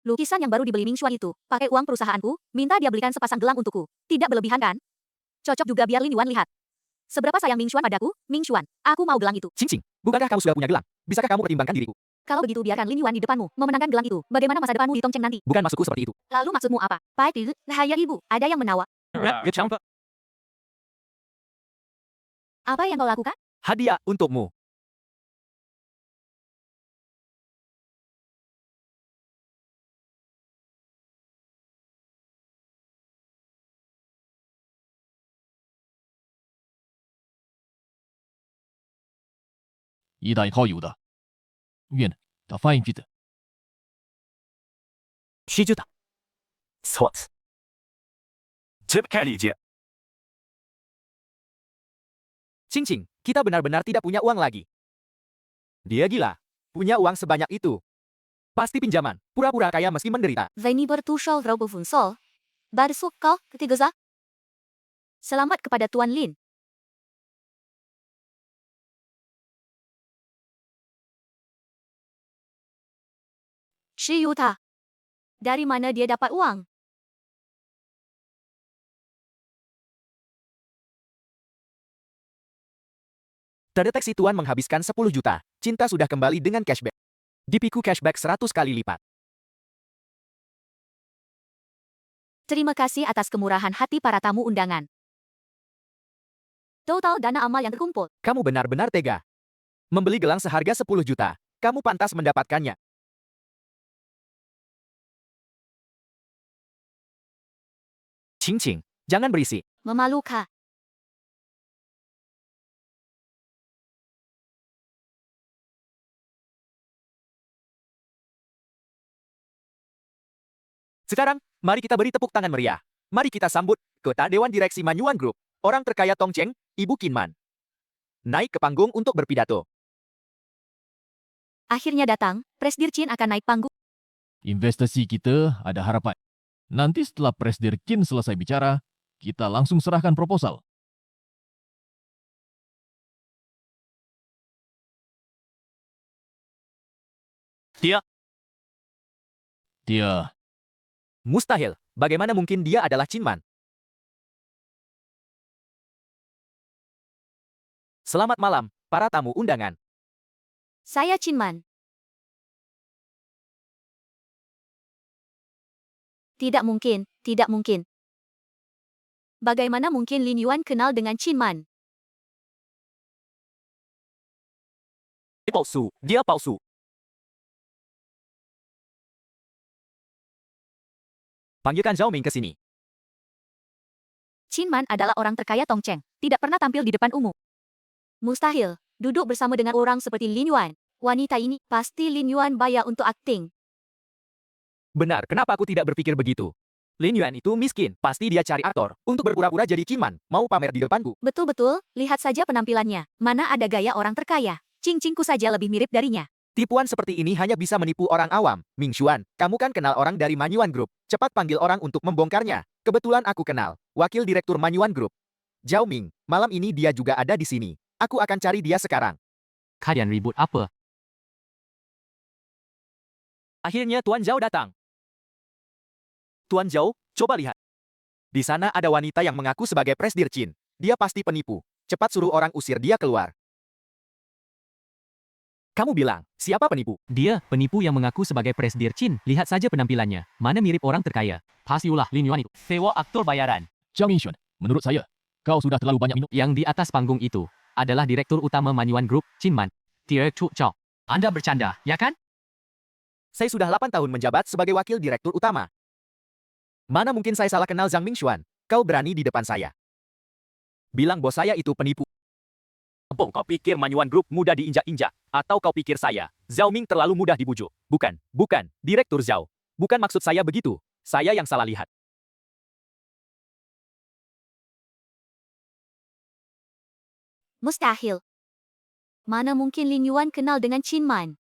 Lukisan yang baru dibeli Ming Xuan itu, pakai uang perusahaanku, minta dia belikan sepasang gelang untukku. Tidak berlebihan kan? Cocok juga biar Lin Yuan lihat. Seberapa sayang Ming Xuan padaku? Ming Xuan, aku mau gelang itu. Qing, bukankah kamu sudah punya gelang? Bisakah kamu pertimbangkan diriku? Kalau begitu biarkan Lin Yuan di depanmu, memenangkan gelang itu. Bagaimana masa depanmu di Tongcheng nanti? Bukan maksudku seperti itu. Lalu maksudmu apa? Pai Tu, Rahaya Ibu, ada yang menawar. Apa yang kau lakukan? Hadiah untukmu. Yi Dai Hao 有的。愿他翻译句子。 10juta. Swat. Cepat lihat. Qing, kita benar-benar tidak punya uang lagi. Dia gila. Punya uang sebanyak itu. Pasti pinjaman. Pura-pura kaya meski menderita. Zaini bertushol Raubu Funsol. Barsuk kau, ketiga za. Selamat kepada Tuan Lin. Shi Yuta. Dari mana dia dapat uang? Terdeteksi Tuan menghabiskan 10 juta. Cinta sudah kembali dengan cashback. Dipiku cashback 100 kali lipat. Terima kasih atas kemurahan hati para tamu undangan. Total dana amal yang terkumpul. Kamu benar-benar tega. Membeli gelang seharga 10 juta. Kamu pantas mendapatkannya. Qing, jangan berisik. Memalukan. Sekarang, mari kita beri tepuk tangan meriah. Mari kita sambut Ketua Dewan Direksi Manyuan Group, orang terkaya Tongcheng, Ibu Qin Man. Naik ke panggung untuk berpidato. Akhirnya datang, Presdir Qin akan naik panggung. Investasi kita ada harapan. Nanti setelah Presdir Qin selesai bicara, kita langsung serahkan proposal. Dia Mustahil. Bagaimana mungkin dia adalah Qin Man? Selamat malam, para tamu undangan. Saya Qin Man. Tidak mungkin, tidak mungkin. Bagaimana mungkin Lin Yuan kenal dengan Qin Man? Palsu, dia palsu. Panggilkan Zhao Ming ke sini. Qin Man adalah orang terkaya Tongcheng, tidak pernah tampil di depan umum. Mustahil, duduk bersama dengan orang seperti Lin Yuan. Wanita ini, pasti Lin Yuan bayar untuk akting. Benar, kenapa aku tidak berpikir begitu? Lin Yuan itu miskin, pasti dia cari aktor untuk berpura-pura jadi Qin Man, mau pamer di depanku. Betul-betul, lihat saja penampilannya. Mana ada gaya orang terkaya. Cing-cingku saja lebih mirip darinya. Tipuan seperti ini hanya bisa menipu orang awam. Ming Xuan, kamu kan kenal orang dari Manyuan Group. Cepat panggil orang untuk membongkarnya. Kebetulan aku kenal. Wakil Direktur Manyuan Group. Zhao Ming, malam ini dia juga ada di sini. Aku akan cari dia sekarang. Kalian ribut apa? Akhirnya Tuan Zhao datang. Tuan Zhao, coba lihat. Di sana ada wanita yang mengaku sebagai Presdir Qin. Dia pasti penipu. Cepat suruh orang usir dia keluar. Kamu bilang, siapa penipu? Dia, penipu yang mengaku sebagai Presdir Chin. Lihat saja penampilannya. Mana mirip orang terkaya. Pastilah Lin Yuan itu. Sewa aktor bayaran. Jiang Mingxuan, menurut saya, kau sudah terlalu banyak minum. Yang di atas panggung itu adalah Direktur Utama Manyuan Group, Chin Man. Tie Chu Chao. Anda bercanda, ya kan? Saya sudah 8 tahun menjabat sebagai wakil direktur utama. Mana mungkin saya salah kenal Zhang Mingxuan? Kau berani di depan saya. Bilang bos saya itu penipu. Bong, kau pikir Manyuan Group mudah diinjak-injak? Atau kau pikir saya, Zhao Ming terlalu mudah dibujuk? Bukan, Direktur Zhao. Bukan maksud saya begitu. Saya yang salah lihat. Mustahil. Mana mungkin Lin Yuan kenal dengan Chin Man?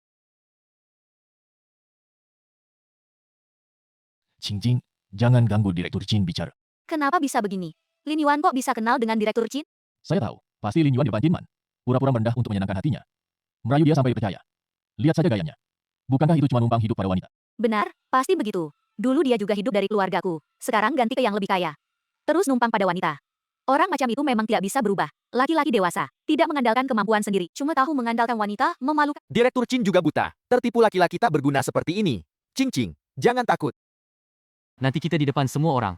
Qing, jangan ganggu Direktur Chin bicara. Kenapa bisa begini? Lin Yuan kok bisa kenal dengan Direktur Chin? Saya tahu, pasti Lin Yuan di depan Chin Man. Pura-pura merendah untuk menyenangkan hatinya. Merayu dia sampai percaya. Lihat saja gayanya. Bukankah itu cuma numpang hidup pada wanita? Benar, pasti begitu. Dulu dia juga hidup dari keluargaku. Sekarang ganti ke yang lebih kaya. Terus numpang pada wanita. Orang macam itu memang tidak bisa berubah. Laki-laki dewasa, tidak mengandalkan kemampuan sendiri, cuma tahu mengandalkan wanita, memalukan. Direktur Chin juga buta. Tertipu laki-laki tak berguna seperti ini. Cing, jangan takut. Nanti kita di depan semua orang.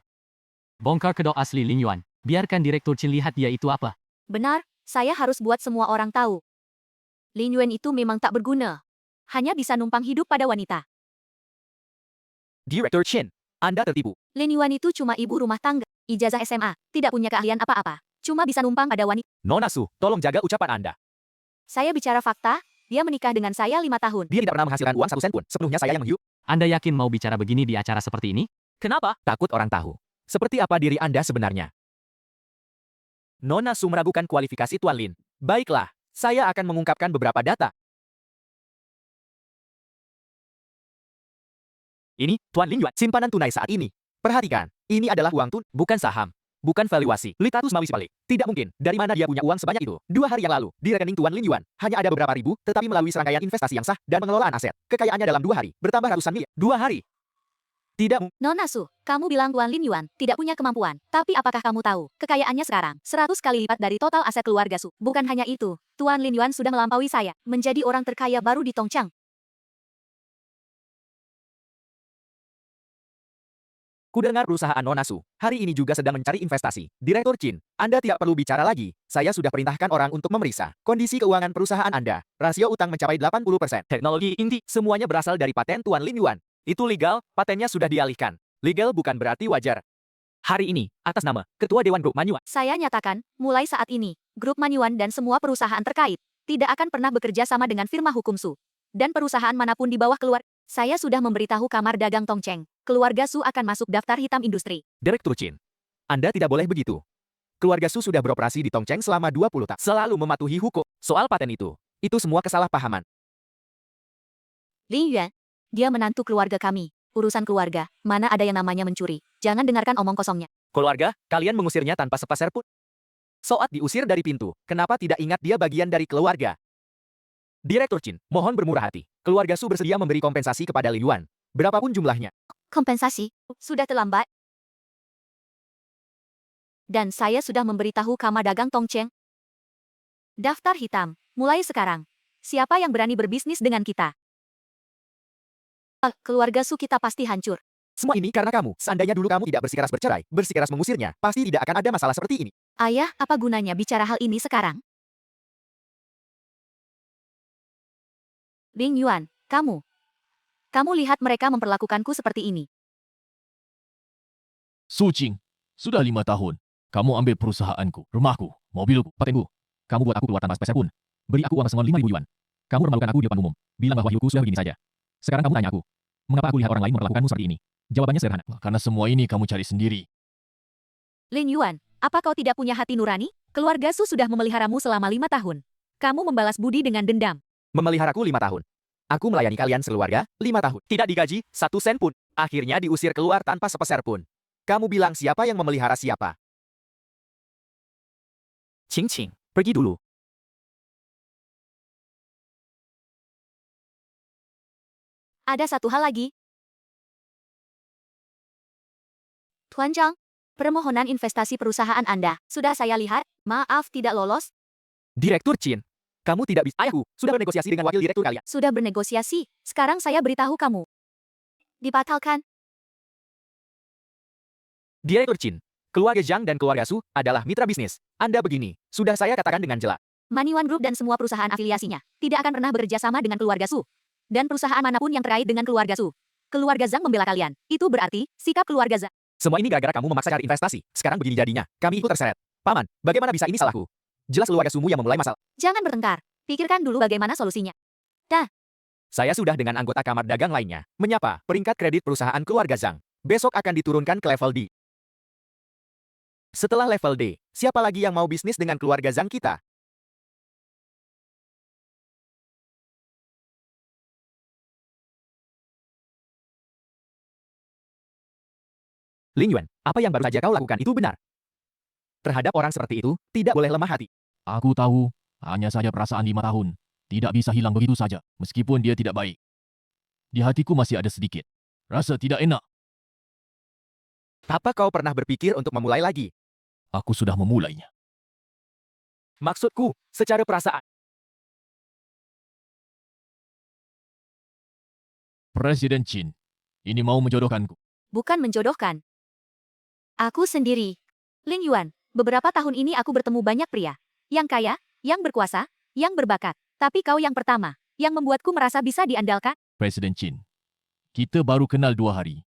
Bongkar kedok asli Lin Yuan. Biarkan Direktur Chin lihat dia itu apa. Benar, saya harus buat semua orang tahu. Lin Yuan itu memang tak berguna. Hanya bisa numpang hidup pada wanita. Direktur Chin, Anda tertipu. Lin Yuan itu cuma ibu rumah tangga, ijazah SMA, tidak punya keahlian apa-apa. Cuma bisa numpang pada wanita. Nona Su, tolong jaga ucapan Anda. Saya bicara fakta, dia menikah dengan saya 5 tahun. Dia tidak pernah menghasilkan uang 1 sen pun. Sepenuhnya saya yang menghiup. Anda yakin mau bicara begini di acara seperti ini? Kenapa? Takut orang tahu. Seperti apa diri Anda sebenarnya? Nona Su meragukan kualifikasi Tuan Lin. Baiklah, saya akan mengungkapkan beberapa data. Ini, Tuan Lin Yuan, simpanan tunai saat ini. Perhatikan, ini adalah uang bukan saham. Bukan valuasi. Litatus mawis balik. Tidak mungkin. Dari mana dia punya uang sebanyak itu? 2 hari yang lalu, di rekening Tuan Lin Yuan, hanya ada beberapa ribu, tetapi melalui serangkaian investasi yang sah dan pengelolaan aset. Kekayaannya dalam 2 hari, bertambah ratusan miliar. 2 hari. Tidak mungkin. Nona Su, kamu bilang Tuan Lin Yuan tidak punya kemampuan. Tapi apakah kamu tahu, kekayaannya sekarang 100 kali lipat dari total aset keluarga Su. Bukan hanya itu, Tuan Lin Yuan sudah melampaui saya, menjadi orang terkaya baru di Tongchang. Kudengar perusahaan Nona Su, hari ini juga sedang mencari investasi. Direktur Chin, Anda tidak perlu bicara lagi. Saya sudah perintahkan orang untuk memeriksa kondisi keuangan perusahaan Anda. Rasio utang mencapai 80%. Teknologi inti. Semuanya berasal dari paten Tuan Lin Yuan. Itu legal, patennya sudah dialihkan. Legal bukan berarti wajar. Hari ini, atas nama Ketua Dewan Grup Manyuan, Saya nyatakan, mulai saat ini, Grup Manyuan dan semua perusahaan terkait tidak akan pernah bekerja sama dengan firma hukum Su. Dan perusahaan manapun di bawah keluar. Saya sudah memberitahu Kamar Dagang Tongcheng. Keluarga Su akan masuk daftar hitam industri. Direktur Chin, Anda tidak boleh begitu. Keluarga Su sudah beroperasi di Tongcheng selama 20 tahun. Selalu mematuhi hukum. Soal paten itu semua kesalahpahaman. Lin Yuan, dia menantu keluarga kami. Urusan keluarga, mana ada yang namanya mencuri. Jangan dengarkan omong kosongnya. Keluarga, kalian mengusirnya tanpa sepeser pun. Saat diusir dari pintu, kenapa tidak ingat dia bagian dari keluarga? Direktur Chin, mohon bermurah hati. Keluarga Su bersedia memberi kompensasi kepada Lin Yuan. Berapapun jumlahnya. Kompensasi, sudah terlambat. Dan saya sudah memberitahu Kamar Dagang Tongcheng. Daftar hitam, mulai sekarang. Siapa yang berani berbisnis dengan kita? Keluarga Su kita pasti hancur. Semua ini karena kamu. Seandainya dulu kamu tidak bersikeras bercerai, bersikeras mengusirnya, pasti tidak akan ada masalah seperti ini. Ayah, apa gunanya bicara hal ini sekarang? Lin Yuan, kamu lihat mereka memperlakukanku seperti ini. Su Qing, sudah 5 tahun. Kamu ambil perusahaanku, rumahku, mobilku, patenku. Kamu buat aku keluar tanpa sepeser pun. Beri aku uang pesangon 5.000 yuan. Kamu memalukan aku di depan umum. Bilang bahwa hidupku sudah begini saja. Sekarang kamu tanya aku, mengapa aku lihat orang lain memperlakukanmu seperti ini? Jawabannya sederhana. Karena semua ini kamu cari sendiri. Lin Yuan, apa kau tidak punya hati nurani? Keluarga Su sudah memeliharamu selama 5 tahun. Kamu membalas budi dengan dendam. Memeliharaku 5 tahun. Aku melayani kalian sekeluarga 5 tahun. Tidak digaji 1 sen pun. Akhirnya diusir keluar tanpa sepeser pun. Kamu bilang siapa yang memelihara siapa? Qing, pergi dulu. Ada satu hal lagi. Tuan Zhang, permohonan investasi perusahaan Anda sudah saya lihat. Maaf tidak lolos. Direktur Chin, Kamu tidak bisa. Ayahku sudah bernegosiasi dengan wakil direktur kalian. Sudah bernegosiasi, sekarang saya beritahu kamu. Dibatalkan. Direktur Chin, keluarga Zhang dan keluarga Su adalah mitra bisnis. Anda begini, sudah saya katakan dengan jelas. Maniwan Group dan semua perusahaan afiliasinya tidak akan pernah bekerja sama dengan keluarga Su. Dan perusahaan manapun yang terkait dengan keluarga Su. Keluarga Zhang membela kalian. Itu berarti, sikap keluarga Zhang. Semua ini gara-gara kamu memaksa cari investasi. Sekarang begini jadinya, kami ikut terseret. Paman, bagaimana bisa ini salahku? Jelas keluarga Sumu yang memulai masalah. Jangan bertengkar. Pikirkan dulu bagaimana solusinya. Saya sudah dengan anggota kamar dagang lainnya, menyapa peringkat kredit perusahaan keluarga Zhang. Besok akan diturunkan ke level D. Setelah level D, siapa lagi yang mau bisnis dengan keluarga Zhang kita? Ling Yuan, apa yang baru saja kau lakukan itu benar. Terhadap orang seperti itu, tidak boleh lemah hati. Aku tahu, hanya saja perasaan 5 tahun. Tidak bisa hilang begitu saja, meskipun dia tidak baik. Di hatiku masih ada sedikit. Rasa tidak enak. Apa kau pernah berpikir untuk memulai lagi? Aku sudah memulainya. Maksudku, secara perasaan. Presiden Chin, ini mau menjodohkanku. Bukan menjodohkan. Aku sendiri. Lin Yuan, beberapa tahun ini aku bertemu banyak pria. Yang kaya, yang berkuasa, yang berbakat. Tapi kau yang pertama, yang membuatku merasa bisa diandalkan. Presiden Chin, kita baru kenal 2 hari.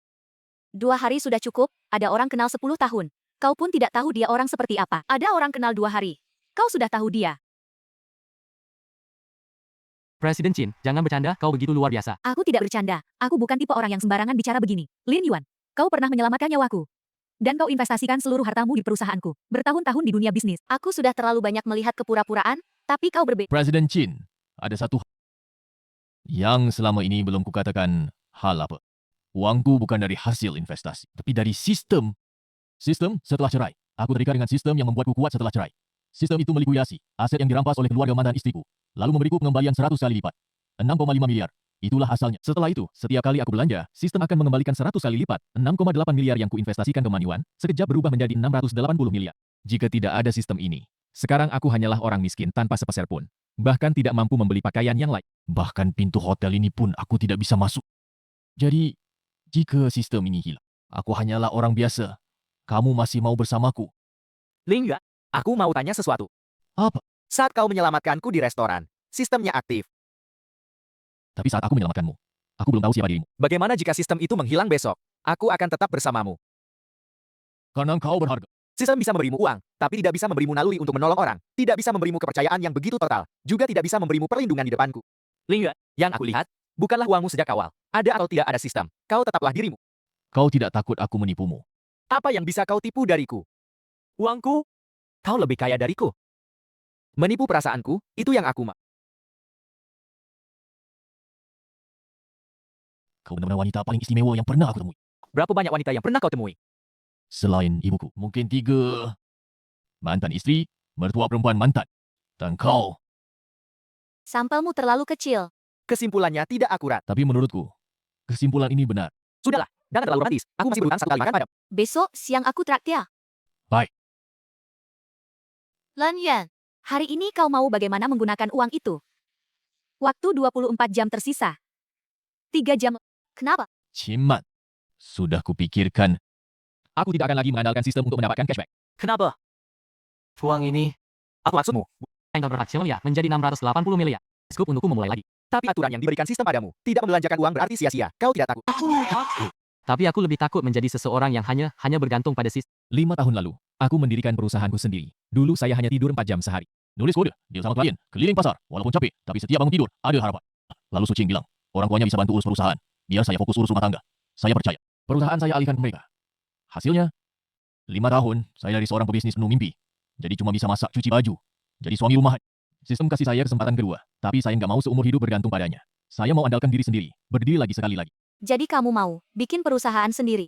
2 hari sudah cukup, ada orang kenal 10 tahun. Kau pun tidak tahu dia orang seperti apa. Ada orang kenal 2 hari. Kau sudah tahu dia. Presiden Chin, jangan bercanda, kau begitu luar biasa. Aku tidak bercanda. Aku bukan tipe orang yang sembarangan bicara begini. Lin Yuan, kau pernah menyelamatkan nyawaku. Dan kau investasikan seluruh hartamu di perusahaanku. Bertahun-tahun di dunia bisnis. Aku sudah terlalu banyak melihat kepura-puraan, tapi kau berbeda. Presiden Chin, ada satu yang selama ini belum kukatakan hal apa. Uangku bukan dari hasil investasi, tapi dari sistem. Sistem setelah cerai. Aku terikat dengan sistem yang membuatku kuat setelah cerai. Sistem itu melikuidasi aset yang dirampas oleh keluarga mantan istriku, lalu memberiku pengembalian 100 kali lipat. 6,5 miliar. Itulah hasilnya. Setelah itu, setiap kali aku belanja, sistem akan mengembalikan 100 kali lipat. 6,8 miliar yang kuinvestasikan ke Maniwan, sekejap berubah menjadi 680 miliar. Jika tidak ada sistem ini, sekarang aku hanyalah orang miskin tanpa sepeser pun. Bahkan tidak mampu membeli pakaian yang layak. Bahkan pintu hotel ini pun aku tidak bisa masuk. Jadi, jika sistem ini hilang, aku hanyalah orang biasa. Kamu masih mau bersamaku? Ling Yuan, aku mau tanya sesuatu. Apa? Saat kau menyelamatkanku di restoran, sistemnya aktif. Tapi saat aku menyelamatkanmu, aku belum tahu siapa dirimu. Bagaimana jika sistem itu menghilang besok? Aku akan tetap bersamamu. Karena kau berharga. Sistem bisa memberimu uang, tapi tidak bisa memberimu naluri untuk menolong orang. Tidak bisa memberimu kepercayaan yang begitu total. Juga tidak bisa memberimu perlindungan di depanku. Ling Yuan, yang aku lihat, bukanlah uangmu sejak awal. Ada atau tidak ada sistem, kau tetaplah dirimu. Kau tidak takut aku menipumu. Apa yang bisa kau tipu dariku? Uangku? Kau lebih kaya dariku. Menipu perasaanku, itu yang aku mau. Kau benar-benar wanita paling istimewa yang pernah aku temui. Berapa banyak wanita yang pernah kau temui? Selain ibuku, mungkin 3 mantan istri, mertua perempuan mantan. Dan kau. Sampelmu terlalu kecil. Kesimpulannya tidak akurat. Tapi menurutku, kesimpulan ini benar. Sudahlah, jangan terlalu romantis. Aku masih berhutang 1 kali makan padamu. Besok siang aku traktir. Baik. Lin Yuan, hari ini kau mau bagaimana menggunakan uang itu? Waktu 24 jam tersisa. 3 jam. Kenapa? Cimat. Sudah kupikirkan. Aku tidak akan lagi mengandalkan sistem untuk mendapatkan cashback. Kenapa? Uang ini, Apa maksudmu? yang berhasil ya menjadi 680 miliar. Cukup untukku memulai lagi. Tapi aturan yang diberikan sistem padamu tidak membelanjakan uang berarti sia-sia. Kau tidak takut. Tapi aku lebih takut menjadi seseorang yang hanya bergantung pada sistem. 5 tahun lalu, aku mendirikan perusahaanku sendiri. Dulu saya hanya tidur 4 jam sehari. Nulis kode, deal sama klien, keliling pasar. Walaupun capek, tapi setiap bangun tidur, ada harapan. Lalu Sucing bilang, orang tuanya bisa bantu urus perusahaan. Biar saya fokus urus rumah tangga. Saya percaya. Perusahaan saya alihkan ke mereka. Hasilnya, 5 tahun, saya dari seorang pebisnis penuh mimpi. Jadi cuma bisa masak, cuci baju. Jadi suami rumahan. Sistem kasih saya kesempatan kedua, tapi saya nggak mau seumur hidup bergantung padanya. Saya mau andalkan diri sendiri, berdiri lagi sekali lagi. Jadi kamu mau bikin perusahaan sendiri.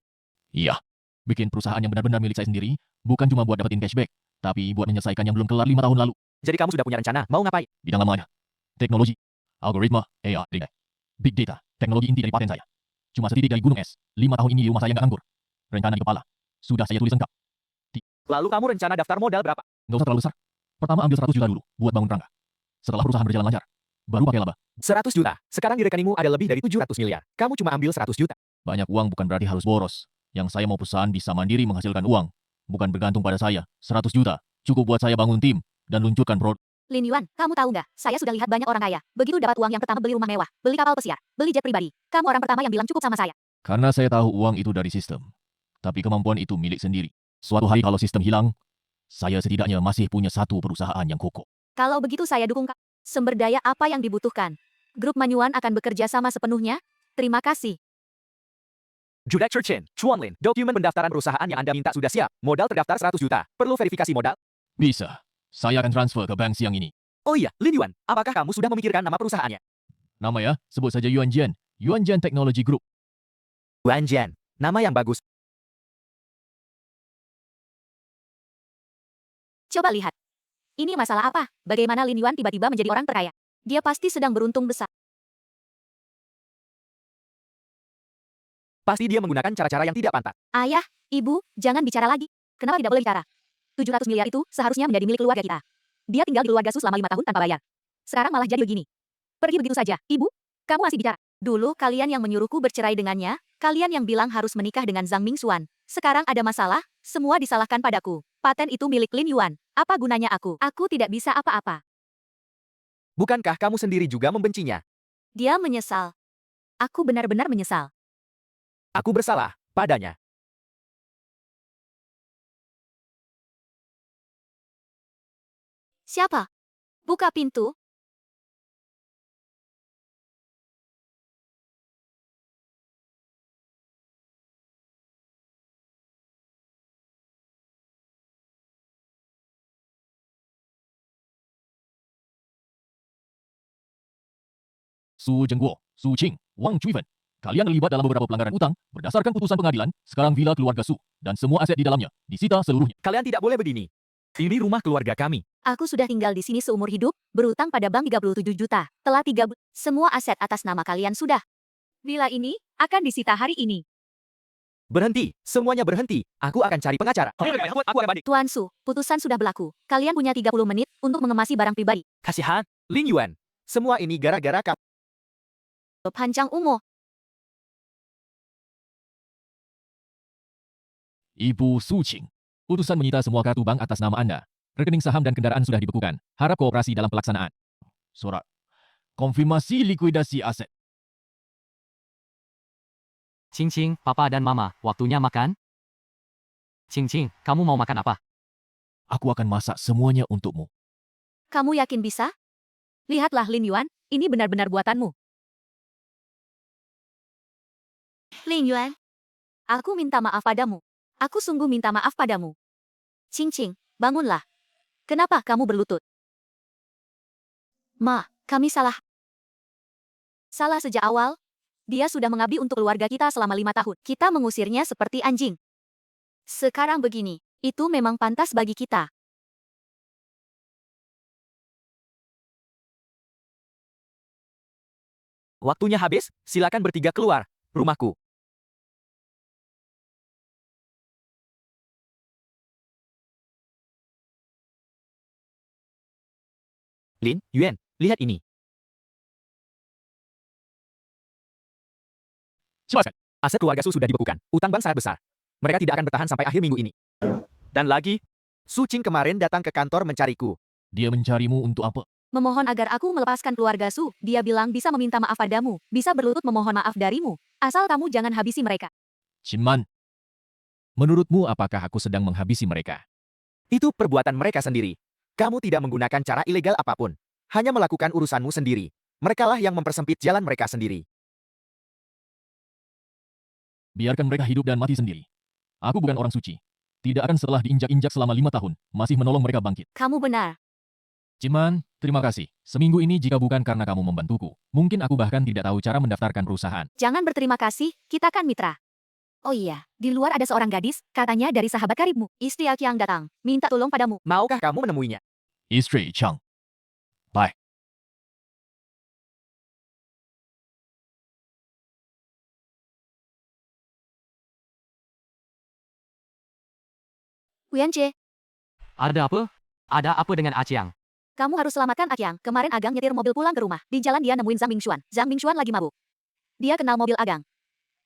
Iya, bikin perusahaan yang benar-benar milik saya sendiri, bukan cuma buat dapetin cashback, tapi buat menyelesaikan yang belum kelar 5 tahun lalu. Jadi kamu sudah punya rencana, mau ngapain? Bidang lamanya, teknologi, algoritma, AI, big data, teknologi inti dari paten saya. Cuma setitik dari gunung es, 5 tahun ini rumah saya nggak anggur. Rencana di kepala, sudah saya tulis lengkap. Lalu kamu rencana daftar modal berapa? Nggak usah terlalu besar. Pertama ambil 100 juta dulu, buat bangun perangkat. Setelah perusahaan berjalan lancar, baru pakai laba. 100 juta. Sekarang di rekeningmu ada lebih dari 700 miliar. Kamu cuma ambil 100 juta. Banyak uang bukan berarti harus boros. Yang saya mau perusahaan bisa mandiri menghasilkan uang. Bukan bergantung pada saya. 100 juta. Cukup buat saya bangun tim dan luncurkan produk. Lin Yuan, kamu tahu nggak? Saya sudah lihat banyak orang kaya. Begitu dapat uang yang pertama beli rumah mewah, beli kapal pesiar, beli jet pribadi. Kamu orang pertama yang bilang cukup sama saya. Karena saya tahu uang itu dari sistem. Tapi kemampuan itu milik sendiri. Suatu hari kalau sistem hilang, saya setidaknya masih punya satu perusahaan yang kokoh. Kalau begitu saya dukung Kak. Sumber daya apa yang dibutuhkan? Grup Manyuan akan bekerja sama sepenuhnya. Terima kasih. Judak Churchin, Chuanlin, dokumen pendaftaran perusahaan yang Anda minta sudah siap. Modal terdaftar 100 juta. Perlu verifikasi modal? Bisa. Saya akan transfer ke bank siang ini. Oh iya, Lin Yuan, apakah kamu sudah memikirkan nama perusahaannya? Nama ya, sebut saja Yuan Jian. Yuan Jian Technology Group. Yuan Jian. Nama yang bagus. Coba lihat. Ini masalah apa? Bagaimana Lin Yuan tiba-tiba menjadi orang terkaya? Dia pasti sedang beruntung besar. Pasti dia menggunakan cara-cara yang tidak pantas. Ayah, ibu, jangan bicara lagi. Kenapa tidak boleh bicara? 700 miliar itu seharusnya menjadi milik keluarga kita. Dia tinggal di keluarga Su selama 5 tahun tanpa bayar. Sekarang malah jadi begini. Pergi begitu saja. Ibu, kamu masih bicara. Dulu kalian yang menyuruhku bercerai dengannya, kalian yang bilang harus menikah dengan Zhang Mingxuan. Sekarang ada masalah, semua disalahkan padaku. Paten itu milik Lin Yuan. Apa gunanya aku? Aku tidak bisa apa-apa. Bukankah kamu sendiri juga membencinya? Dia menyesal. Aku benar-benar menyesal. Aku bersalah padanya. Siapa? Buka pintu. Su Zhengguo, Su Qing, Wang Cuifen. Kalian terlibat dalam beberapa pelanggaran utang berdasarkan putusan pengadilan. Sekarang villa keluarga Su dan semua aset di dalamnya disita seluruhnya. Kalian tidak boleh begini. Ini rumah keluarga kami. Aku sudah tinggal di sini seumur hidup, berutang pada bank 37 juta. Telah 3 bulan. Semua aset atas nama kalian sudah. Villa ini akan disita hari ini. Berhenti. Semuanya berhenti. Aku akan cari pengacara. Aku akan banding. Tuan Su, putusan sudah berlaku. Kalian punya 30 menit untuk mengemasi barang pribadi. Kasihan, Lin Yuan. Semua ini gara-gara kamu. Panjang umur. Ibu Su Qing. Putusan menyita semua kartu bank atas nama Anda. Rekening saham dan kendaraan sudah dibekukan. Harap kooperasi dalam pelaksanaan. Surat. Konfirmasi likuidasi aset. Qing Qing, Papa dan Mama, waktunya makan? Qing Qing, kamu mau makan apa? Aku akan masak semuanya untukmu. Kamu yakin bisa? Lihatlah Lin Yuan, ini benar-benar buatanmu. Lin Yuan, aku minta maaf padamu. Aku sungguh minta maaf padamu. Qing Qing, bangunlah. Kenapa kamu berlutut? Ma, kami salah. Salah sejak awal. Dia sudah mengabdi untuk keluarga kita selama 5 tahun. Kita mengusirnya seperti anjing. Sekarang begini, itu memang pantas bagi kita. Waktunya habis, silakan bertiga keluar. Rumahku. Lin Yuan, lihat ini. Jelaskan. Aset keluarga Su sudah dibekukan. Utang bank sangat besar. Mereka tidak akan bertahan sampai akhir minggu ini. Dan lagi, Su Qing kemarin datang ke kantor mencariku. Dia mencarimu untuk apa? Memohon agar aku melepaskan keluarga Su. Dia bilang bisa meminta maaf padamu, bisa berlutut memohon maaf darimu. Asal kamu jangan habisi mereka. Ciman. Menurutmu apakah aku sedang menghabisi mereka? Itu perbuatan mereka sendiri. Kamu tidak menggunakan cara ilegal apapun. Hanya melakukan urusanmu sendiri. Merekalah yang mempersempit jalan mereka sendiri. Biarkan mereka hidup dan mati sendiri. Aku bukan orang suci. Tidak akan setelah diinjak-injak selama 5 tahun, masih menolong mereka bangkit. Kamu benar. Ciman, terima kasih. Seminggu ini jika bukan karena kamu membantuku, mungkin aku bahkan tidak tahu cara mendaftarkan perusahaan. Jangan berterima kasih, kita kan mitra. Oh iya, di luar ada seorang gadis, katanya dari sahabat karibmu. Istri Aki yang datang, minta tolong padamu. Maukah kamu menemuinya? Istri Chang. Bye. Huyan Jie, Ada apa? Ada apa dengan Aciang? Kamu harus selamatkan Akyang. Kemarin Agang nyetir mobil pulang ke rumah. Di jalan dia nemuin Zhang Mingxuan. Zhang Mingxuan lagi mabuk. Dia kenal mobil Agang.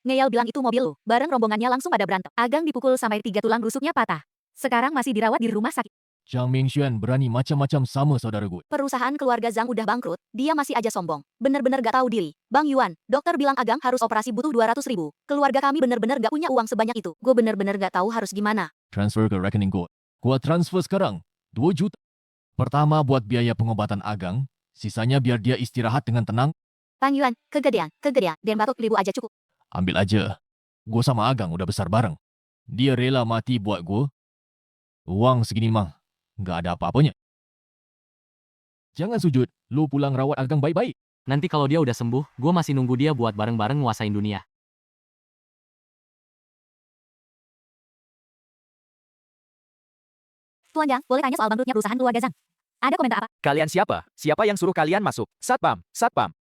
Ngeyel bilang itu mobil lu. Bareng rombongannya langsung pada berantem. Agang dipukul sampai 3 tulang rusuknya patah. Sekarang masih dirawat di rumah sakit. Zhang Mingxuan berani macam-macam sama saudara gue. Perusahaan keluarga Zhang udah bangkrut. Dia masih aja sombong. Bener-bener gak tahu diri. Bang Yuan, dokter bilang Agang harus operasi butuh 200 ribu. Keluarga kami bener-bener gak punya uang sebanyak itu. Gue bener-bener gak tahu harus gimana. Transfer ke rekening gue. Gua transfer sekarang 2 juta. Pertama buat biaya pengobatan Agang, sisanya biar dia istirahat dengan tenang. Bang Yuan, kegedean. Dan batuk ribu aja cukup. Ambil aja. Gue sama Agang udah besar bareng. Dia rela mati buat gue. Uang segini mah, nggak ada apa-apanya. Jangan sujud, lu pulang rawat Agang baik-baik. Nanti kalau dia udah sembuh, gue masih nunggu dia buat bareng-bareng nguasain dunia. Tuan Yang, boleh tanya soal bangkrutnya perusahaan keluarga Zhang? Ada komentar apa? Kalian siapa? Siapa yang suruh kalian masuk? Satpam, satpam.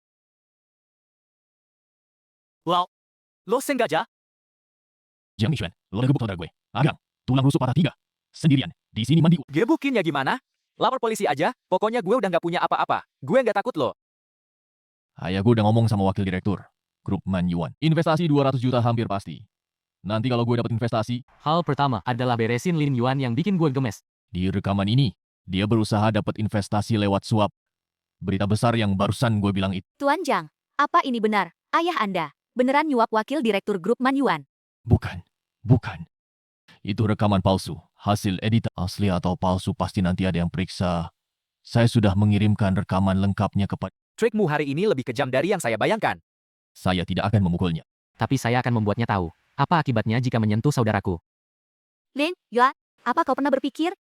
Lo sengaja? Zhang Mingxuan, lo udah gebuk saudara gue. Agang, tulang rusuk patah 3. Sendirian, di sini mandi. Gebukinnya gimana? Lapor polisi aja, pokoknya gue udah nggak punya apa-apa. Gue nggak takut lo. Ayah gue udah ngomong sama wakil direktur, grup Man Yuan. Investasi 200 juta hampir pasti. Nanti kalau gue dapat investasi, Hal pertama adalah beresin Lin Yuan yang bikin gue gemes. di rekaman ini, dia berusaha dapat investasi lewat suap. Berita besar yang barusan gue bilang itu. Tuan Zhang, apa ini benar? Ayah Anda, beneran nyuap wakil direktur grup Man Yuan? Bukan. Itu rekaman palsu. Hasil editan asli atau palsu pasti nanti ada yang periksa. Saya sudah mengirimkan rekaman lengkapnya kepada... Trikmu hari ini lebih kejam dari yang saya bayangkan. Saya tidak akan memukulnya. Tapi saya akan membuatnya tahu. Apa akibatnya jika menyentuh saudaraku? Lin Yuan, apa kau pernah berpikir?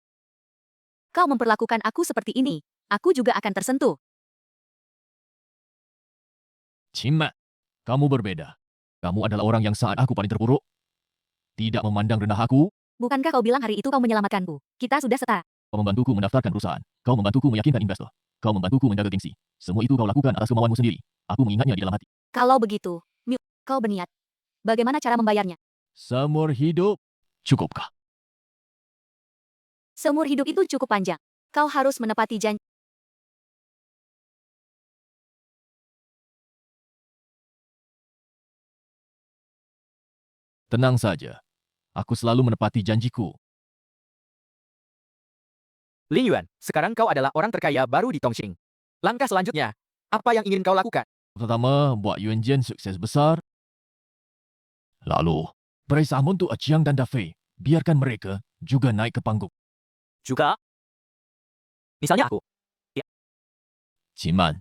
Kau memperlakukan aku seperti ini. Aku juga akan tersentuh. Cima, kamu berbeda. Kamu adalah orang yang saat aku paling terpuruk. Tidak memandang rendah aku. Bukankah kau bilang hari itu kau menyelamatkanku? Kita sudah setara. Kau membantuku mendaftarkan perusahaan. Kau membantuku meyakinkan investor. Kau membantuku menjaga gengsi. Semua itu kau lakukan atas kemauanmu sendiri. Aku mengingatnya di dalam hati. Kalau begitu, kau berniat. Bagaimana cara membayarnya? Seumur hidup. Cukupkah? Seumur hidup itu cukup panjang. Kau harus menepati janji. Tenang saja. Aku selalu menepati janjiku. Lin Yuan, sekarang kau adalah orang terkaya baru di Tongxing. Langkah selanjutnya, apa yang ingin kau lakukan? Pertama, buat Yuan Jian sukses besar. Lalu, beri saham untuk Ajiang dan Dafei. Biarkan mereka juga naik ke panggung. Juga? Misalnya aku. Ciman,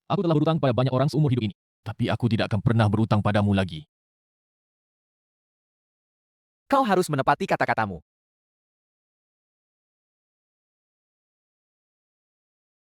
aku telah berutang pada banyak orang seumur hidup ini. Tapi aku tidak akan pernah berutang padamu lagi. Kau harus menepati kata-katamu.